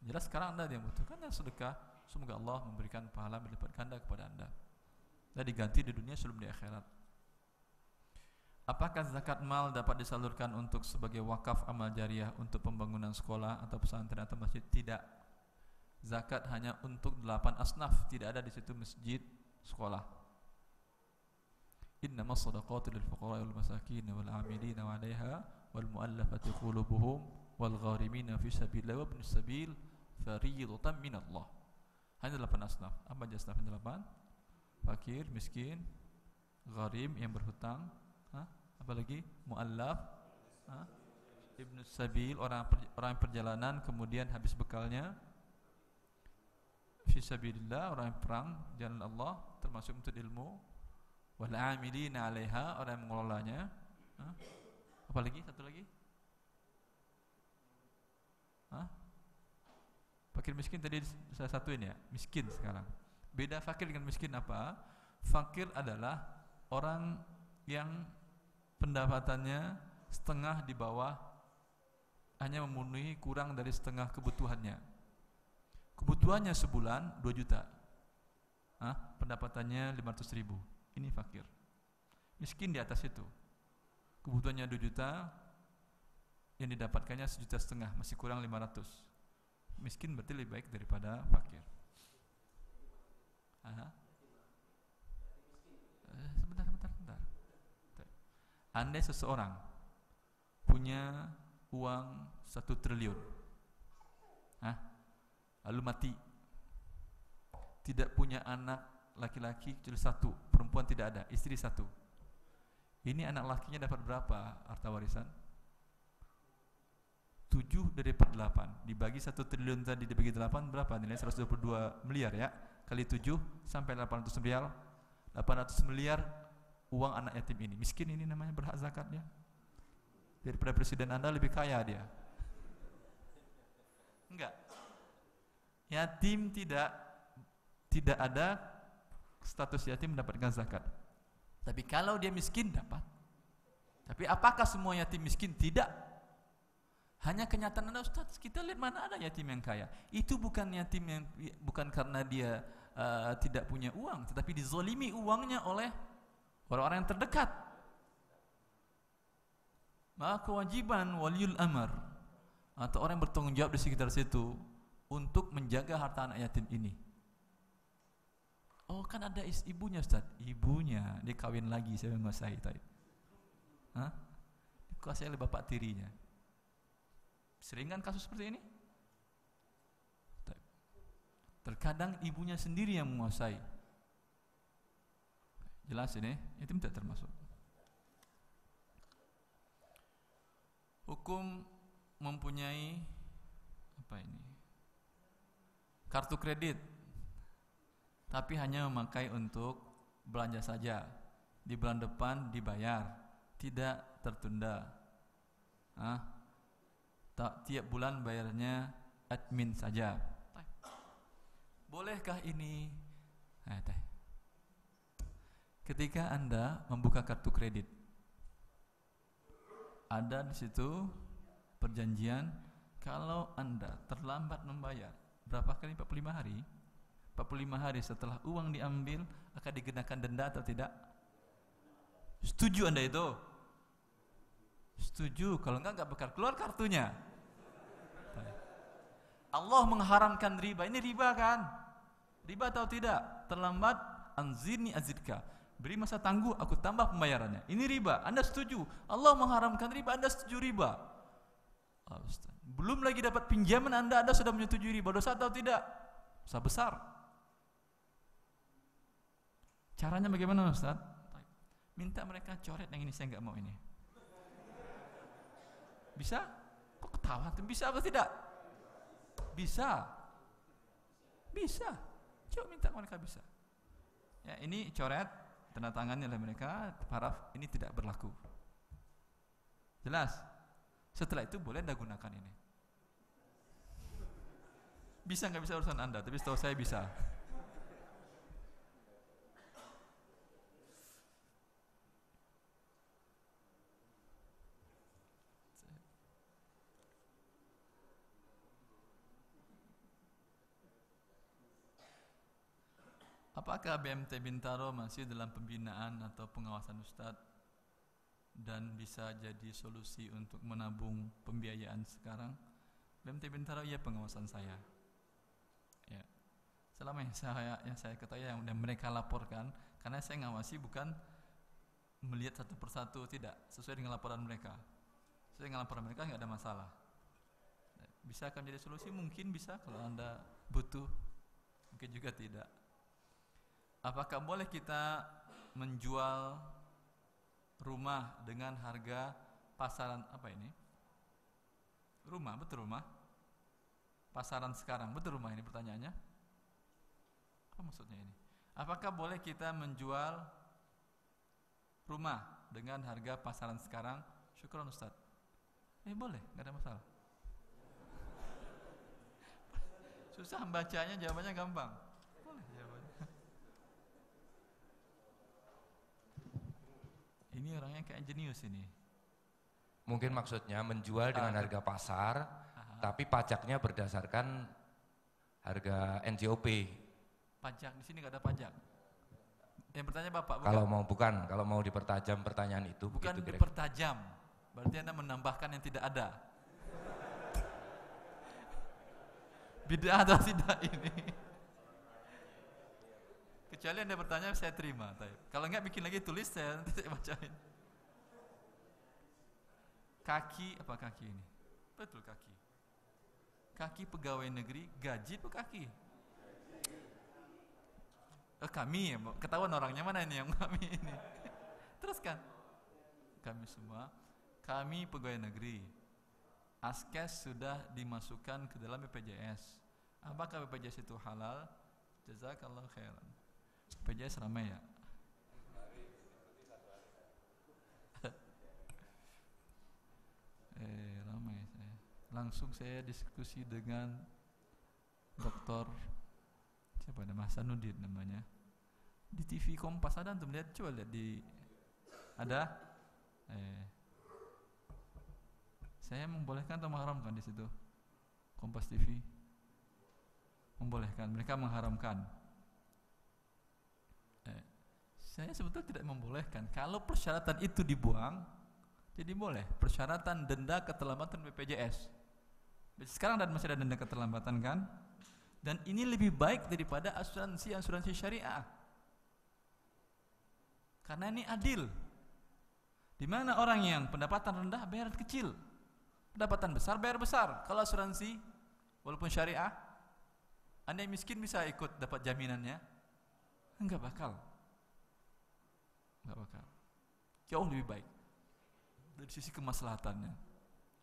Jelas sekarang Anda yang membutuhkan, dan sedekah, semoga Allah memberikan pahala berlipat ganda kepada Anda. Dan diganti di dunia sebelum di akhirat. Apakah zakat mal dapat disalurkan untuk sebagai wakaf amal jariah untuk pembangunan sekolah atau pesantren atau masjid? Tidak. Zakat hanya untuk 8 asnaf, tidak ada di situ masjid, sekolah. Innamas shadaqatu lil fuqara wal masakin wal 'amilina 'alaiha wal mu'allafati qulubuhum wal gharimina fi sabilillah wa ibnis sabil fariidatan minallah. Hanya 8 asnaf. Apa aja asnaf yang 8? Fakir, miskin, gharim yang berhutang, apalagi mu'allaf, ibnus sabil, orang perjalanan kemudian habis bekalnya, fisabilillah, orang yang perang jalan Allah termasuk untuk ilmu, wal 'amilina 'alaiha, orang yang mengelolanya, apalagi satu lagi, fakir miskin tadi saya satuin ya, miskin sekarang. Beda fakir dengan miskin apa? Fakir adalah orang yang pendapatannya setengah di bawah, hanya memenuhi kurang dari setengah kebutuhannya. Kebutuhannya sebulan 2 juta, pendapatannya 500.000. Ini fakir. Miskin di atas itu, kebutuhannya 2 juta, yang didapatkannya 1,5 juta, masih kurang 500. Miskin berarti lebih baik daripada fakir. Sebentar. Andai seseorang punya uang 1 triliun, lalu mati, tidak punya anak laki-laki kecuali 1, perempuan tidak ada, istri 1. Ini anak lakinya dapat berapa harta warisan? 7 dari per 8 dibagi 1 triliun tadi dibagi 8 berapa? Nilai 122 miliar ya. Kali 7 sampai 800 miliar. 800 miliar uang anak yatim ini. Miskin ini namanya, berhak zakatnya. Daripada presiden Anda lebih kaya dia. Enggak. Yatim tidak ada status yatim mendapatkan zakat. Tapi kalau dia miskin dapat. Tapi apakah semua yatim miskin? Tidak. Hanya kenyataan Anda, Ustaz, kita lihat mana ada yatim yang kaya. Itu bukan yatim yang bukan karena dia tidak punya uang, tetapi dizolimi uangnya oleh orang-orang yang terdekat. Maka kewajiban waliul amr atau orang yang bertanggung jawab di sekitar situ untuk menjaga harta anak yatim ini. Oh, kan ada ibunya, Ustaz. Ibunya dia kawin lagi, saya menguasai tadi. Dikuasai oleh bapak tirinya. Sering kan kasus seperti ini? Terkadang ibunya sendiri yang menguasai. Jelas ini, itu tidak termasuk. Hukum mempunyai kartu kredit, tapi hanya memakai untuk belanja saja. Di bulan depan dibayar, tidak tertunda. tiap bulan bayarnya admin saja. Bolehkah ini? Ketika Anda membuka kartu kredit, ada di situ perjanjian kalau Anda terlambat membayar, berapa kali? 45 hari. 45 hari setelah uang diambil akan dikenakan denda atau tidak? Setuju Anda itu? Setuju. Kalau enggak bakal keluar kartunya. Allah mengharamkan riba. Ini riba kan? Riba atau tidak? Terlambat, anzirni azidka. Beri masa tangguh, aku tambah pembayarannya. Ini riba. Anda setuju? Allah mengharamkan riba, Anda setuju riba? Belum lagi dapat pinjaman Anda sudah menyetujui riba. Dosa atau tidak? Dosa besar. Caranya bagaimana Ustaz? Minta mereka coret yang ini, saya enggak mau ini. Bisa? Kok ketawa? Bisa atau tidak? Bisa. Bisa. Coba minta mereka bisa. Ya, ini coret, tanda tangannya oleh mereka, paraf, ini tidak berlaku. Jelas? Setelah itu boleh Anda gunakan ini. Bisa nggak bisa urusan Anda, tapi setahu saya bisa. Apakah BMT Bintaro masih dalam pembinaan atau pengawasan Ustadz dan bisa jadi solusi untuk menabung pembiayaan sekarang? BMT Bintaro ya pengawasan saya. Ya. Selama yang saya ketahui yang mereka laporkan, karena saya ngawasi bukan melihat satu persatu, tidak, sesuai dengan laporan mereka. Sesuai dengan laporan mereka nggak ada masalah. Bisa akan jadi solusi? Mungkin bisa kalau Anda butuh, mungkin juga tidak. Apakah boleh kita menjual rumah dengan harga pasaran apa ini? Rumah, betul rumah? Pasaran sekarang, betul rumah ini pertanyaannya? Apa maksudnya ini? Apakah boleh kita menjual rumah dengan harga pasaran sekarang? Syukran Ustaz. Boleh, nggak ada masalah. Susah membacanya, jawabannya gampang. Boleh jawabannya. Ini orangnya kayak jenius ini. Mungkin maksudnya menjual dengan harga pasar, tapi pajaknya berdasarkan harga NJOP. Pajak di sini nggak ada pajak. Yang bertanya Bapak bukan? Kalau mau dipertajam pertanyaan itu. Bukan dipertajam, berarti Anda menambahkan yang tidak ada. Bid'ah atau tidak ini? Kecuali Anda bertanya, saya terima. Kalau enggak bikin lagi tulis, nanti saya bacain. Kaki, apa kaki ini? Betul kaki. Kaki pegawai negeri, gaji apa kaki? Kami, ketahuan orangnya mana ini yang kami ini? Teruskan. Kami semua, kami pegawai negeri. Askes sudah dimasukkan ke dalam BPJS. Apakah BPJS itu halal? Jazakallahu khairan. BPJS ramai ya? Ramai saya. Langsung saya diskusi dengan Dokter siapa nama? Hasanuddin namanya. Di TV Kompas ada antum lihat, coba lihat di ada. Saya membolehkan atau mengharamkan di situ? Kompas TV membolehkan, mereka mengharamkan. Saya sebetulnya tidak membolehkan. Kalau persyaratan itu dibuang, jadi boleh. Persyaratan denda keterlambatan BPJS. Sekarang masih ada denda keterlambatan kan? Dan ini lebih baik daripada asuransi syariah. Karena ini adil. Di mana orang yang pendapatan rendah bayar kecil, pendapatan besar bayar besar. Kalau asuransi walaupun syariah, Anda yang miskin bisa ikut dapat jaminannya? Enggak bakal. Jauh lebih baik dari sisi kemaslahatannya.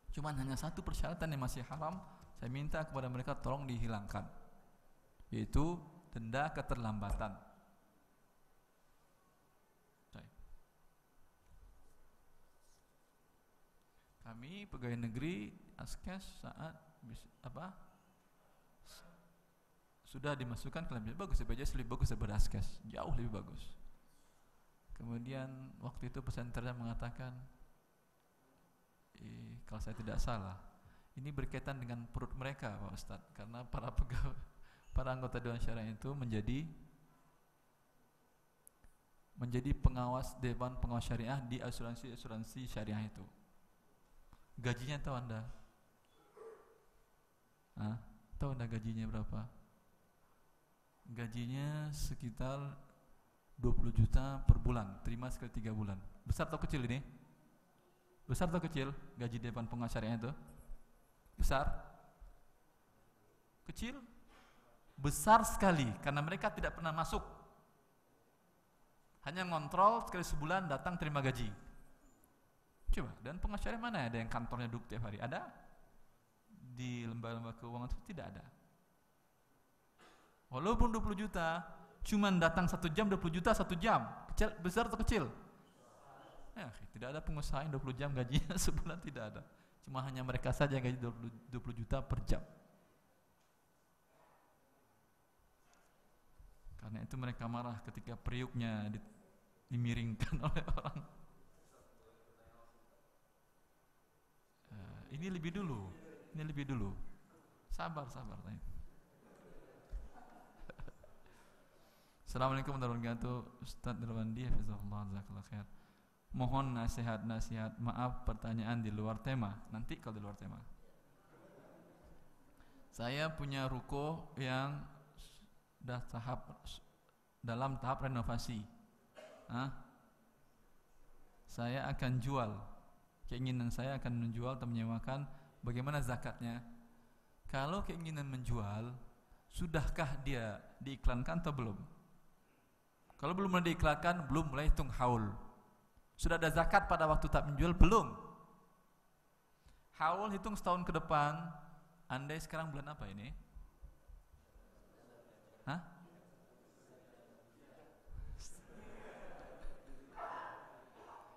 Cuman hanya satu persyaratan yang masih haram, saya minta kepada mereka tolong dihilangkan, yaitu denda keterlambatan. Kami pegawai negeri, askes saat sudah dimasukkan ke dalam bagus, BPJS lebih bagus daripada askes, jauh lebih bagus. Kemudian waktu itu pesenternya mengatakan, kalau saya tidak salah, ini berkaitan dengan perut mereka Pak Ustadz, karena para anggota Dewan Syariah itu menjadi pengawas Dewan Pengawas Syariah di asuransi syariah itu. Gajinya tahu Anda? Tahu Anda gajinya berapa? Gajinya sekitar 20 juta per bulan, terima sekali 3 bulan. Besar atau kecil ini? Besar atau kecil gaji Dewan Pengawas Syariah itu? Besar? Kecil? Besar sekali, karena mereka tidak pernah masuk. Hanya ngontrol sekali sebulan, datang terima gaji. Coba, dan pengawas syariah mana ada yang kantornya duduk tiap hari? Ada? Di lembaga-lembaga keuangan itu tidak ada. Walaupun 20 juta, cuman datang 1 jam 20 juta 1 jam. Kecil, besar atau kecil? Ya, tidak ada pengusaha yang 20 jam gajinya sebulan, tidak ada. Cuma hanya mereka saja yang gaji 20 juta per jam. Karena itu mereka marah ketika periuknya dimiringkan oleh orang. Ini lebih dulu. Sabar. Assalamualaikum warahmatullahi wabarakatuh. Ustaz Nurwandi, hafizahullah, jazakallahu khair. Mohon nasihat, maaf pertanyaan di luar tema. Nanti kalau di luar tema. Saya punya ruko yang dalam tahap renovasi. Saya akan jual. Keinginan saya akan menjual atau menyewakan. Bagaimana zakatnya? Kalau keinginan menjual, sudahkah dia diiklankan atau belum? Kalau belum mulai diiklankan, belum mulai hitung haul. Sudah ada zakat pada waktu tak menjual? Belum. Haul hitung setahun ke depan. Andai sekarang bulan apa ini?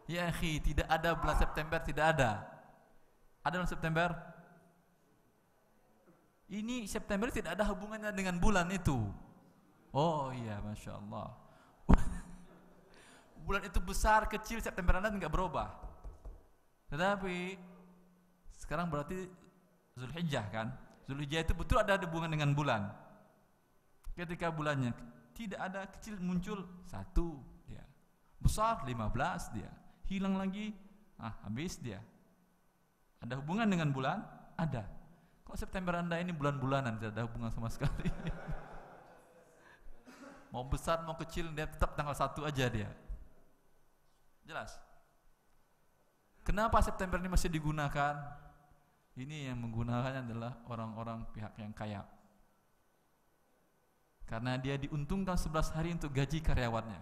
Ya akhi, tidak ada bulan September, tidak ada. Ada bulan September? Ini September tidak ada hubungannya dengan bulan itu. Oh iya, Masya Allah. Bulan itu besar, kecil, September Anda tidak berubah. Tetapi sekarang berarti Zulhijjah kan? Zulhijjah itu betul ada hubungan dengan bulan. Ketika bulannya tidak ada, kecil muncul 1 dia. Besar 15 dia. Hilang lagi, habis dia. Ada hubungan dengan bulan? Ada. Kalau September Anda ini bulan-bulanan, tidak ada hubungan sama sekali. Mau besar mau kecil, dia tetap tanggal 1 aja dia. Jelas? Kenapa September ini masih digunakan? Ini yang menggunakannya adalah orang-orang pihak yang kaya. Karena dia diuntungkan 11 hari untuk gaji karyawannya.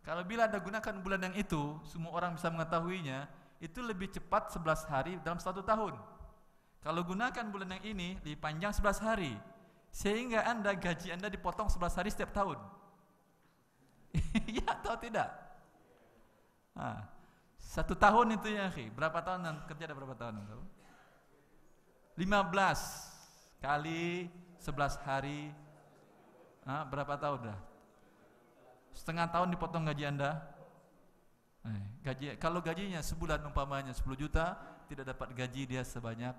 Kalau bila Anda gunakan bulan yang itu, semua orang bisa mengetahuinya, itu lebih cepat 11 hari dalam 1 tahun. Kalau gunakan bulan yang ini, lebih panjang 11 hari. Sehingga gaji Anda dipotong 11 hari setiap tahun. Ya atau tidak? 1 tahun itu ya, berapa tahun kerja, ada berapa tahun? 15 kali 11 hari, berapa tahun dah? Setengah tahun dipotong gaji Anda. Kalau gajinya sebulan umpamanya 10 juta, tidak dapat gaji dia sebanyak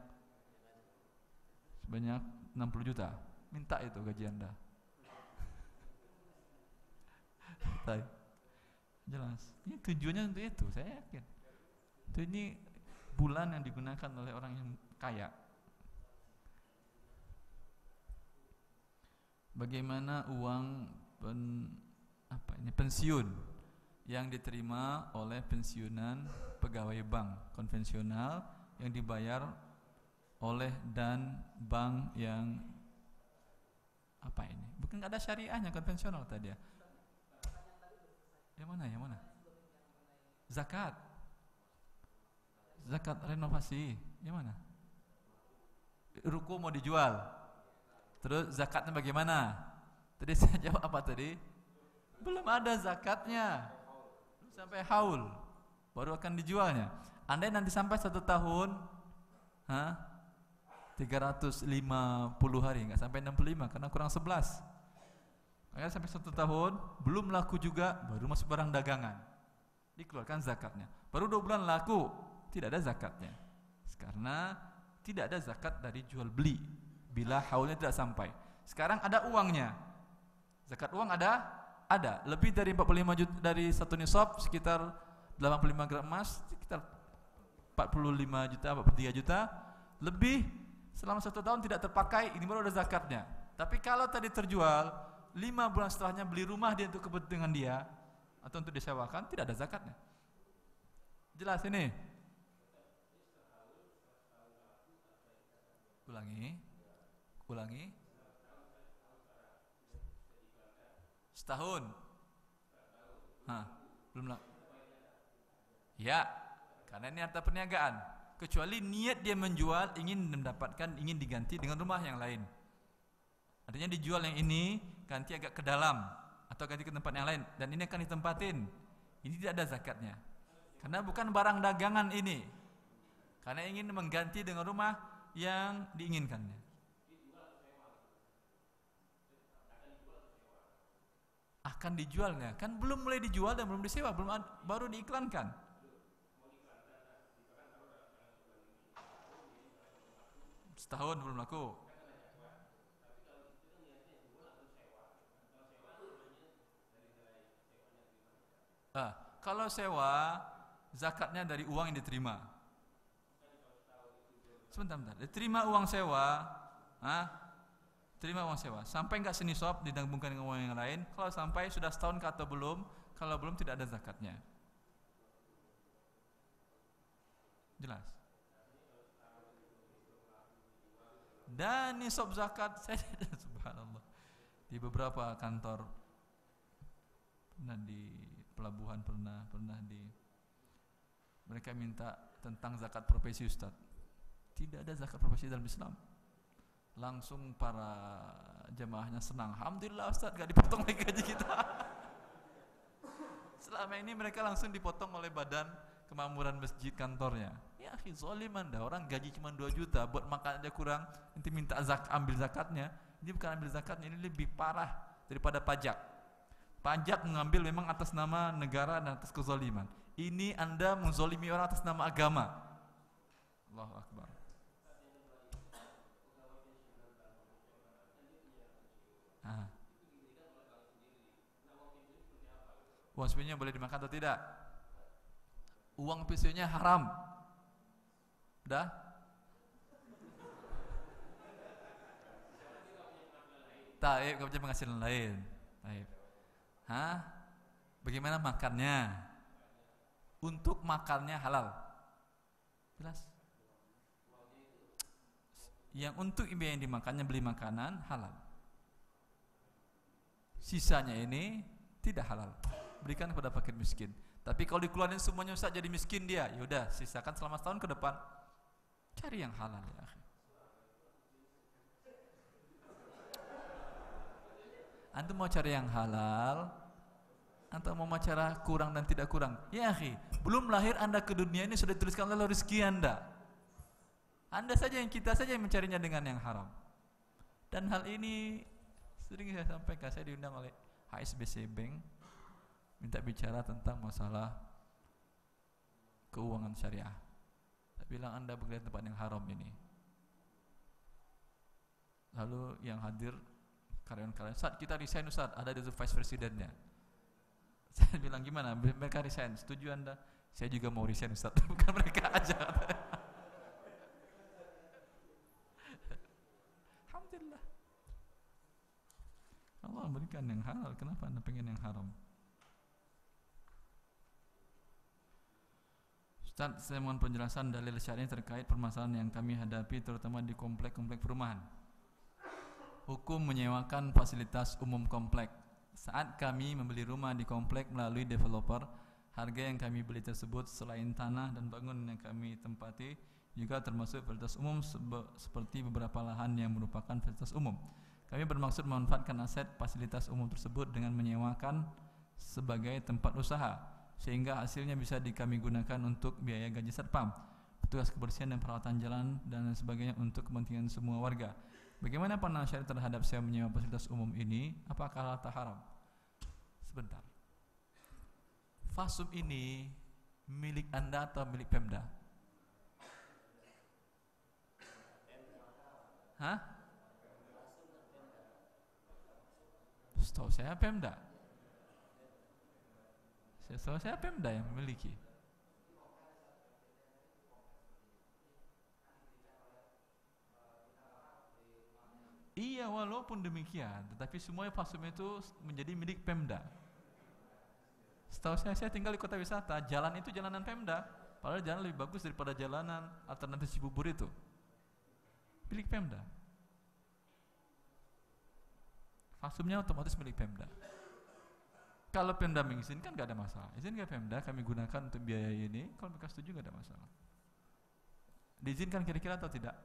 60 juta. Minta itu gaji Anda. Jelas. Ini tujuannya untuk itu, saya yakin. Ini bulan yang digunakan oleh orang yang kaya. Bagaimana uang pensiun yang diterima oleh pensiunan pegawai bank konvensional yang dibayar oleh dan bank yang bukan ada syariahnya, konvensional tadi ya. Yang mana? Zakat renovasi, yang mana? Ruko mau dijual, terus zakatnya bagaimana? Tadi saya jawab apa tadi? Belum ada zakatnya, belum sampai haul, baru akan dijualnya. Andai nanti sampai 1 tahun, 350 hari, nggak sampai 65 karena kurang 11. Maka sampai 1 tahun belum laku juga, baru masuk barang dagangan, dikeluarkan zakatnya. Baru 2 bulan laku, tidak ada zakatnya, karena tidak ada zakat dari jual beli bila haulnya tidak sampai. Sekarang ada uangnya, zakat uang ada lebih dari 45 juta, dari 1 nisab sekitar 85 gram emas, sekitar 45 juta, 43 juta lebih, selama 1 tahun tidak terpakai, ini baru ada zakatnya. Tapi kalau tadi terjual 5 bulan setelahnya beli rumah dia untuk kepentingan dia atau untuk disewakan, tidak ada zakatnya. Jelas ini? Ulangi. Setahun. Belum lah. Ya, karena ini harta perniagaan. Kecuali niat dia menjual, ingin mendapatkan, ingin diganti dengan rumah yang lain. Artinya dijual yang ini, ganti agak ke dalam atau ganti ke tempat yang lain, dan ini akan ditempatin. Ini tidak ada zakatnya. Karena bukan barang dagangan ini. Karena ingin mengganti dengan rumah yang diinginkannya. Akan dijualnya, kan belum mulai dijual dan belum disewa, baru diiklankan. Setahun belum laku. Kalau sewa, zakatnya dari uang yang diterima. Sebentar. Diterima uang sewa, terima uang sewa. Sampai enggak senisab digabungkan dengan uang yang lain. Kalau sampai sudah setahun atau belum, kalau belum tidak ada zakatnya. Jelas. Dan nisab zakat saya subhanallah di beberapa kantor, pernah di pelabuhan, pernah di, mereka minta tentang zakat profesi Ustaz. Tidak ada zakat profesi dalam Islam. Langsung para jemaahnya senang, alhamdulillah Ustaz gak dipotong lagi gaji kita. Selama ini mereka langsung dipotong oleh badan kemakmuran masjid kantornya. Ya akhi, zalim Anda, orang gaji cuma 2 juta, buat makan aja kurang, nanti minta ambil zakatnya. Ini bukan ambil zakatnya, ini lebih parah daripada pajak. Pajak mengambil memang atas nama negara dan atas kezaliman. Ini Anda menzalimi orang atas nama agama. Allahu Akbar. Uang pensiunnya boleh dimakan atau tidak? Uang pensiunnya haram. Udah? Taib, gak punya penghasilan lain. Taib. Bagaimana makannya? Untuk makannya halal. Jelas? Yang untuk ibu yang dimakannya beli makanan halal. Sisanya ini tidak halal. Berikan kepada fakir miskin. Tapi kalau dikeluarin semuanya Ustaz jadi miskin dia, yaudah sisakan selama setahun ke depan. Cari yang halal ya akhi. Antum mau cari yang halal atau mau cara kurang dan tidak kurang? Ya akhi, belum lahir Anda ke dunia ini sudah dituliskan oleh rezeki Anda. Anda saja yang, kita saja yang mencarinya dengan yang haram. Dan hal ini sering saya sampaikan, saya diundang oleh HSBC Bank minta bicara tentang masalah keuangan syariah. Saya bilang Anda bekerja di tempat yang haram ini. Lalu yang hadir karyawan-karyawan, Ustaz kita resign Ustaz, ada di vice presidennya. Saya bilang gimana? Mereka resign, setuju Anda? Saya juga mau resign Ustaz, bukan mereka aja. Alhamdulillah. Allah berikan yang halal, kenapa Anda pengen yang haram? Ustaz, saya mohon penjelasan dalil syar'i terkait permasalahan yang kami hadapi terutama di komplek-komplek perumahan. Hukum menyewakan fasilitas umum komplek. Saat kami membeli rumah di komplek melalui developer, harga yang kami beli tersebut selain tanah dan bangunan yang kami tempati juga termasuk fasilitas umum seperti beberapa lahan yang merupakan fasilitas umum. Kami bermaksud memanfaatkan aset fasilitas umum tersebut dengan menyewakan sebagai tempat usaha. sehingga hasilnya bisa kami gunakan untuk biaya gaji satpam, petugas kebersihan dan perawatan jalan dan sebagainya untuk kepentingan semua warga. Bagaimana pandangan syariat terhadap sewa menyewa fasilitas umum ini? Apakah halal atau haram? Sebentar. Fasum ini milik Anda atau milik Pemda? Hah? Setahu saya Pemda. Setahu saya Pemda yang memiliki. Iya, walaupun demikian, tetapi semuanya Fasum itu menjadi milik Pemda. Setahu saya tinggal di kota wisata, jalan itu jalanan Pemda, padahal jalan lebih bagus daripada jalanan alternatif Cibubur itu. Milik Pemda. Fasumnya otomatis milik Pemda. Kalau Pemda mengizinkan nggak ada masalah. Izinkan Pemda, kami gunakan untuk biaya ini. Kalau mereka setuju nggak ada masalah. Diizinkan kira-kira atau tidak?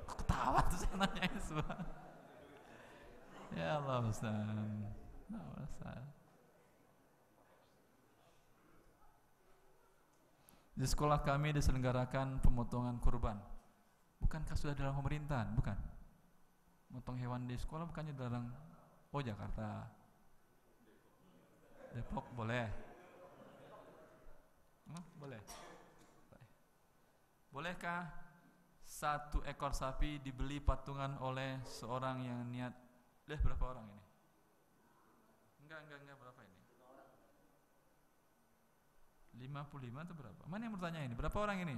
Ketawa tuh saya nanya semua. Ya Allah Ustaz. Di sekolah kami diselenggarakan pemotongan kurban. Bukankah sudah dalam pemerintahan? Bukan. Motong hewan di sekolah bukannya dalam Jakarta. Depok boleh. Boleh. Bolehkah 1 ekor sapi dibeli patungan oleh seorang yang niat? Berapa orang ini? Enggak berapa ini? 55 atau berapa? Mana yang bertanya ini? Berapa orang ini?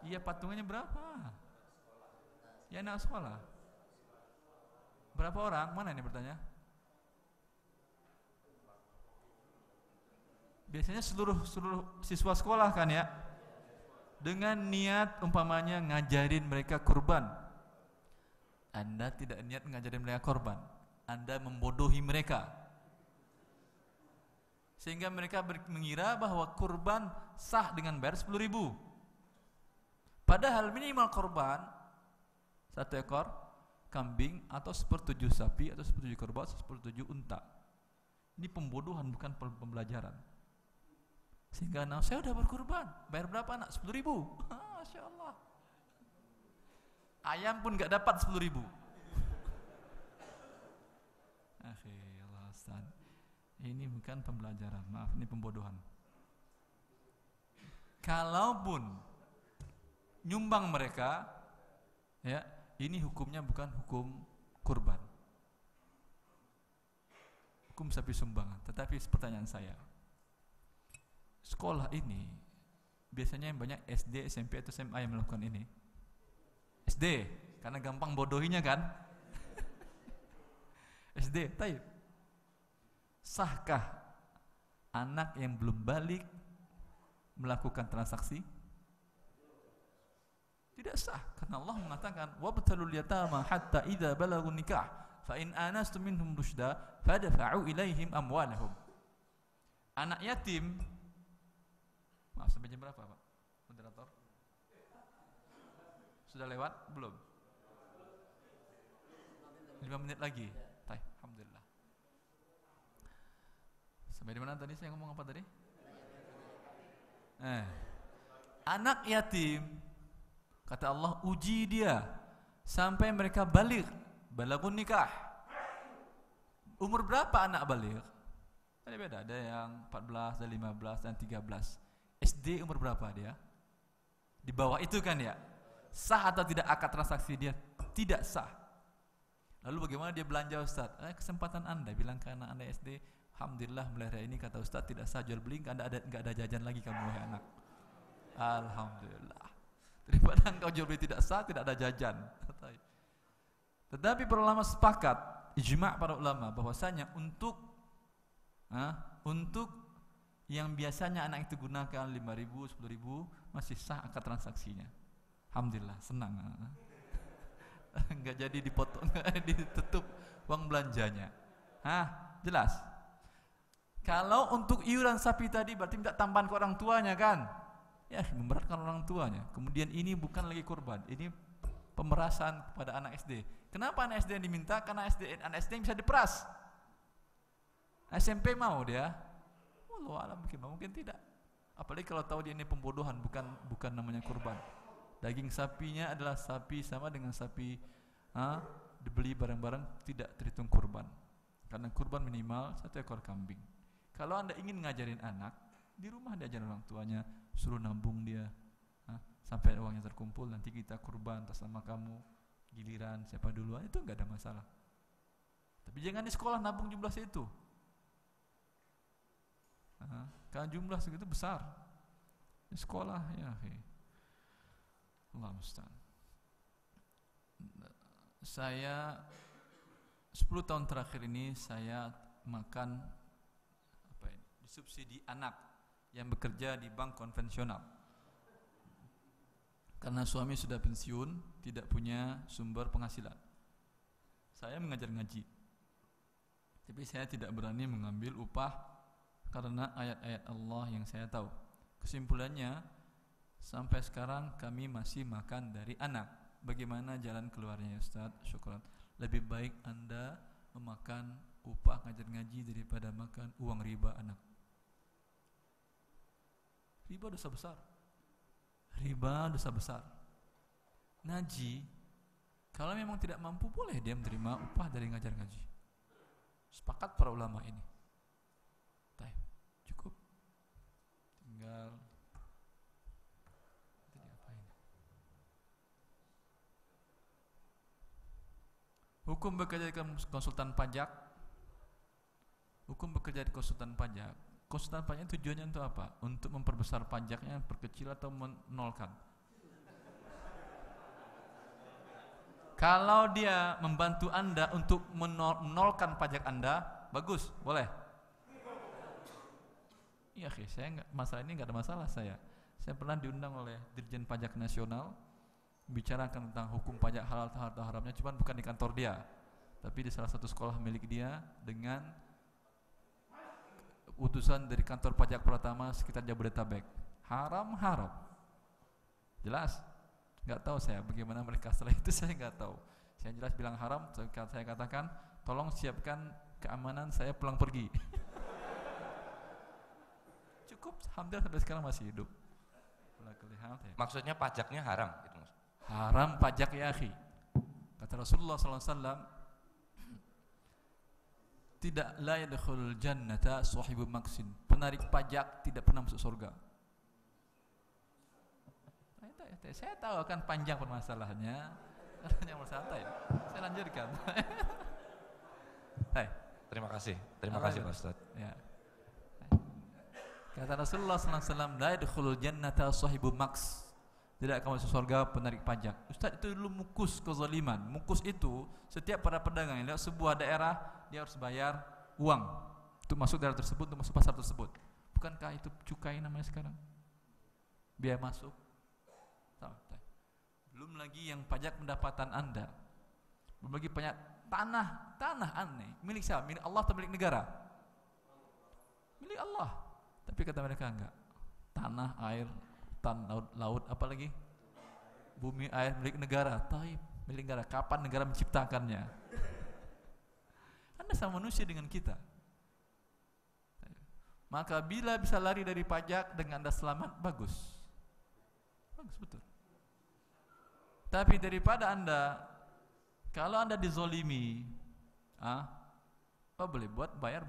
Iya, patungannya berapa? Ya, anak sekolah. Berapa orang? Mana ini bertanya? Biasanya seluruh siswa sekolah kan ya? Dengan niat umpamanya ngajarin mereka kurban. Anda tidak niat ngajarin mereka kurban. Anda membodohi mereka. Sehingga mereka mengira bahwa kurban sah dengan bayar 10.000. Padahal minimal kurban 1 ekor kambing atau 1/7 sapi atau 1/7 kerbau atau 1/7 unta. Ini pembodohan bukan pembelajaran. Sehingga anak saya udah berkurban, bayar berapa anak? 10.000. Masya Allah. Ayam pun gak dapat 10.000. Allah Ustaz. Ini bukan pembelajaran, maaf, ini pembodohan. Kalaupun nyumbang mereka, ya, ini hukumnya bukan hukum kurban, hukum sapi sumbangan. Tetapi pertanyaan saya, sekolah ini biasanya yang banyak SD, SMP atau SMA yang melakukan ini? SD, karena gampang bodohinya kan? SD, taib. Sahkah anak yang belum balik melakukan transaksi? Tidak sah, karena Allah mengatakan wabtalul yatama hatta idza balagun nikah fa in anastum minhum rusyda fadfa'u ilaihim amwalahum. Anak yatim, maaf, sampai jam berapa Pak moderator? Sudah lewat belum? 5 menit lagi. Alhamdulillah. Sampai di mana tadi saya ngomong apa tadi? Anak yatim, kata Allah, uji dia sampai mereka balik, balagun nikah. Umur berapa anak balik? Ada beda, ada yang 14, ada 15 dan 13. SD umur berapa dia? Di bawah itu kan ya? Sah atau tidak akad transaksi dia? Tidak sah. Lalu bagaimana dia belanja Ustaz? Kesempatan Anda bilang ke anak Anda SD, alhamdulillah mulai hari ini kata Ustaz tidak sah jual beli, enggak ada jajan lagi kamu wahai anak. Alhamdulillah. Daripada engkau jual beli tidak sah, tidak ada jajan. Tetapi para ulama sepakat, ijma' para ulama bahwasanya untuk yang biasanya anak itu gunakan 5.000, 10.000 masih sah akad transaksinya. Alhamdulillah, senang. Enggak jadi dipotong, ditutup uang belanjanya. Jelas. Kalau untuk iuran sapi tadi berarti minta tambahan ke orang tuanya kan? Ya, memberatkan orang tuanya. Kemudian ini bukan lagi kurban, ini pemerasan kepada anak SD. Kenapa anak SD yang diminta? Karena anak SD yang bisa diperas. SMP mau dia. Wallahu a'lam, mungkin tidak. Apalagi kalau tahu dia ini pembodohan, bukan namanya kurban. Daging sapinya adalah sapi sama dengan sapi dibeli barang-barang tidak terhitung kurban. Karena kurban minimal 1 ekor kambing. Kalau Anda ingin ngajarin anak, di rumah diajarin orang tuanya, suruh nabung dia. Sampai uangnya terkumpul, nanti kita kurban atas nama kamu, giliran siapa duluan, itu enggak ada masalah. Tapi jangan di sekolah nabung jumlah segitu. Karena jumlah segitu besar. Di sekolah ya, Allah musta'an. Saya 10 tahun terakhir ini saya makan disubsidi anak yang bekerja di bank konvensional. Karena suami sudah pensiun, tidak punya sumber penghasilan. Saya mengajar ngaji, tapi saya tidak berani mengambil upah karena ayat-ayat Allah yang saya tahu. Kesimpulannya, sampai sekarang kami masih makan dari anak. Bagaimana jalan keluarnya, Ustaz? Syukran. Lebih baik Anda memakan upah ngajar ngaji daripada makan uang riba anak. Riba dosa besar. Riba dosa besar. Ngaji, kalau memang tidak mampu, boleh dia menerima upah dari ngajar ngaji. Sepakat para ulama ini. Cukup. Tinggal diapain? Hukum bekerja di konsultan pajak. Hukum bekerja di konsultan pajak. Konsultan pajak tujuannya untuk apa? Untuk memperbesar pajaknya, perkecil atau menolkan. Kalau dia membantu Anda untuk menolkan pajak Anda, bagus, boleh. Iya, saya enggak, masalah ini enggak ada masalah saya. Saya pernah diundang oleh Dirjen Pajak Nasional bicarakan tentang hukum pajak halal atau haramnya, cuman bukan di kantor dia, tapi di salah satu sekolah milik dia dengan utusan dari kantor pajak pertama sekitar Jabodetabek. Haram. Jelas? Enggak tahu saya bagaimana mereka setelah itu, saya enggak tahu. Saya jelas bilang haram, saya katakan tolong siapkan keamanan saya pulang pergi. Cukup, alhamdulillah sampai sekarang masih hidup. Maksudnya pajaknya haram gitu, Mas? Haram pajak ya akhi. Kata Rasulullah SAW, tidak la yadkhulul jannata sahibu maksin. Penarik pajak tidak pernah masuk surga. Saya tahu akan panjang permasalahannya. Yang santai. Saya lanjutkan. Hai. Terima kasih Pak Ustaz. Ya. Kata Rasulullah SAW, la yadkhulul jannata sahibu maks. Tidak akan masuk surga penarik pajak. Ustaz, itu dulu mukus kezaliman. Mukus itu setiap para pedagang yang lewat sebuah daerah, dia harus bayar uang untuk masuk daerah tersebut, untuk masuk pasar tersebut. Bukankah itu cukai namanya sekarang? Biaya masuk. Belum lagi yang pajak pendapatan Anda. Belum lagi pajak tanah aneh. Milik siapa? Milik Allah atau milik negara? Milik Allah. Tapi kata mereka enggak. Tanah, air, laut, apa lagi? Bumi, air milik negara. Taib, milik negara. Kapan negara menciptakannya? Anda sama manusia dengan kita. Maka bila bisa lari dari pajak dengan Anda selamat, bagus. Bagus betul. Tapi daripada Anda, kalau Anda dizolimi, apa boleh buat? Bayar.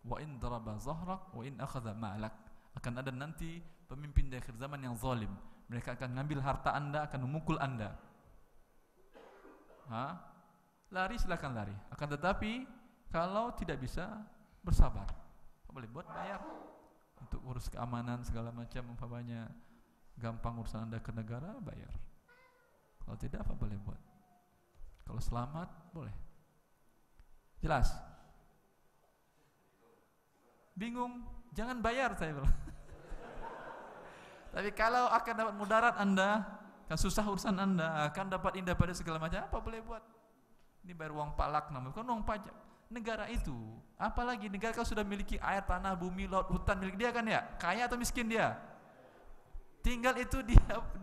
Wa in daraba zahrak wa in akhadha ma'lak. Akan ada nanti pemimpin di akhir zaman yang zalim. Mereka akan ngambil harta Anda, akan memukul Anda. Lari, silakan lari. Akan tetapi kalau tidak bisa, bersabar. Apa boleh buat? Bayar. Untuk urus keamanan segala macam, umpamanya gampang urusan Anda ke negara, bayar. Kalau tidak, apa boleh buat? Kalau selamat, boleh. Jelas? Bingung? Jangan bayar, saya bilang. Tapi kalau akan dapat mudarat Anda, kan susah urusan Anda, akan dapat indah pada segala macam, apa boleh buat? Ini bayar uang palak namanya, bukan uang pajak. Negara itu, apalagi negara kalau sudah miliki air, tanah, bumi, laut, hutan milik dia kan ya? Kaya atau miskin dia? Tinggal itu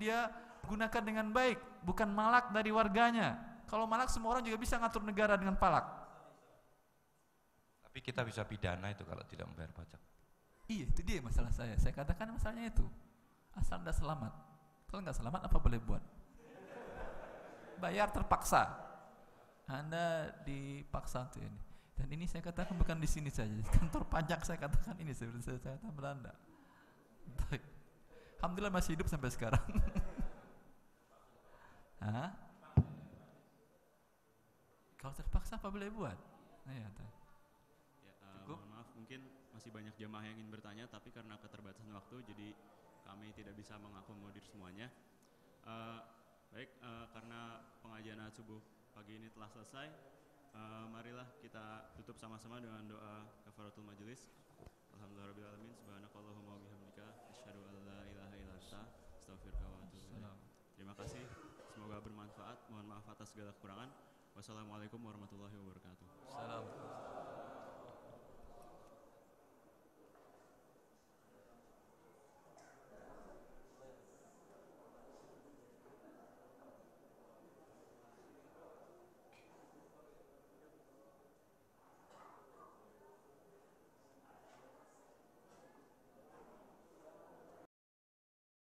dia gunakan dengan baik, bukan malak dari warganya. Kalau malak semua orang juga bisa ngatur negara dengan palak. Tapi kita bisa pidana itu kalau tidak membayar pajak. Iya, itu dia masalah saya. Saya katakan masalahnya itu. Asal Anda selamat. Kalau nggak selamat apa boleh buat? Bayar terpaksa. Anda dipaksa tuh ini. Dan ini saya katakan bukan di sini saja. Di kantor pajak saya katakan ini seperti saya katakan Belanda. Alhamdulillah masih hidup sampai sekarang. Hah? Kalau terpaksa apa boleh buat? Nah, mohon maaf, mungkin masih banyak jamaah yang ingin bertanya, tapi karena keterbatasan waktu, jadi kami tidak bisa mengakomodir semuanya. Karena pengajian subuh pagi ini telah selesai, marilah kita tutup sama-sama dengan doa kafaratul majelis. Alhamdulillahirabbil alamin, subhanakallahumma wa bihamdika, asyhadu an la ilaha illa anta, astaghfiruka wa atubu ilaik. Terima kasih, semoga bermanfaat. Mohon maaf atas segala kekurangan. Wassalamualaikum warahmatullahi wabarakatuh. Salam.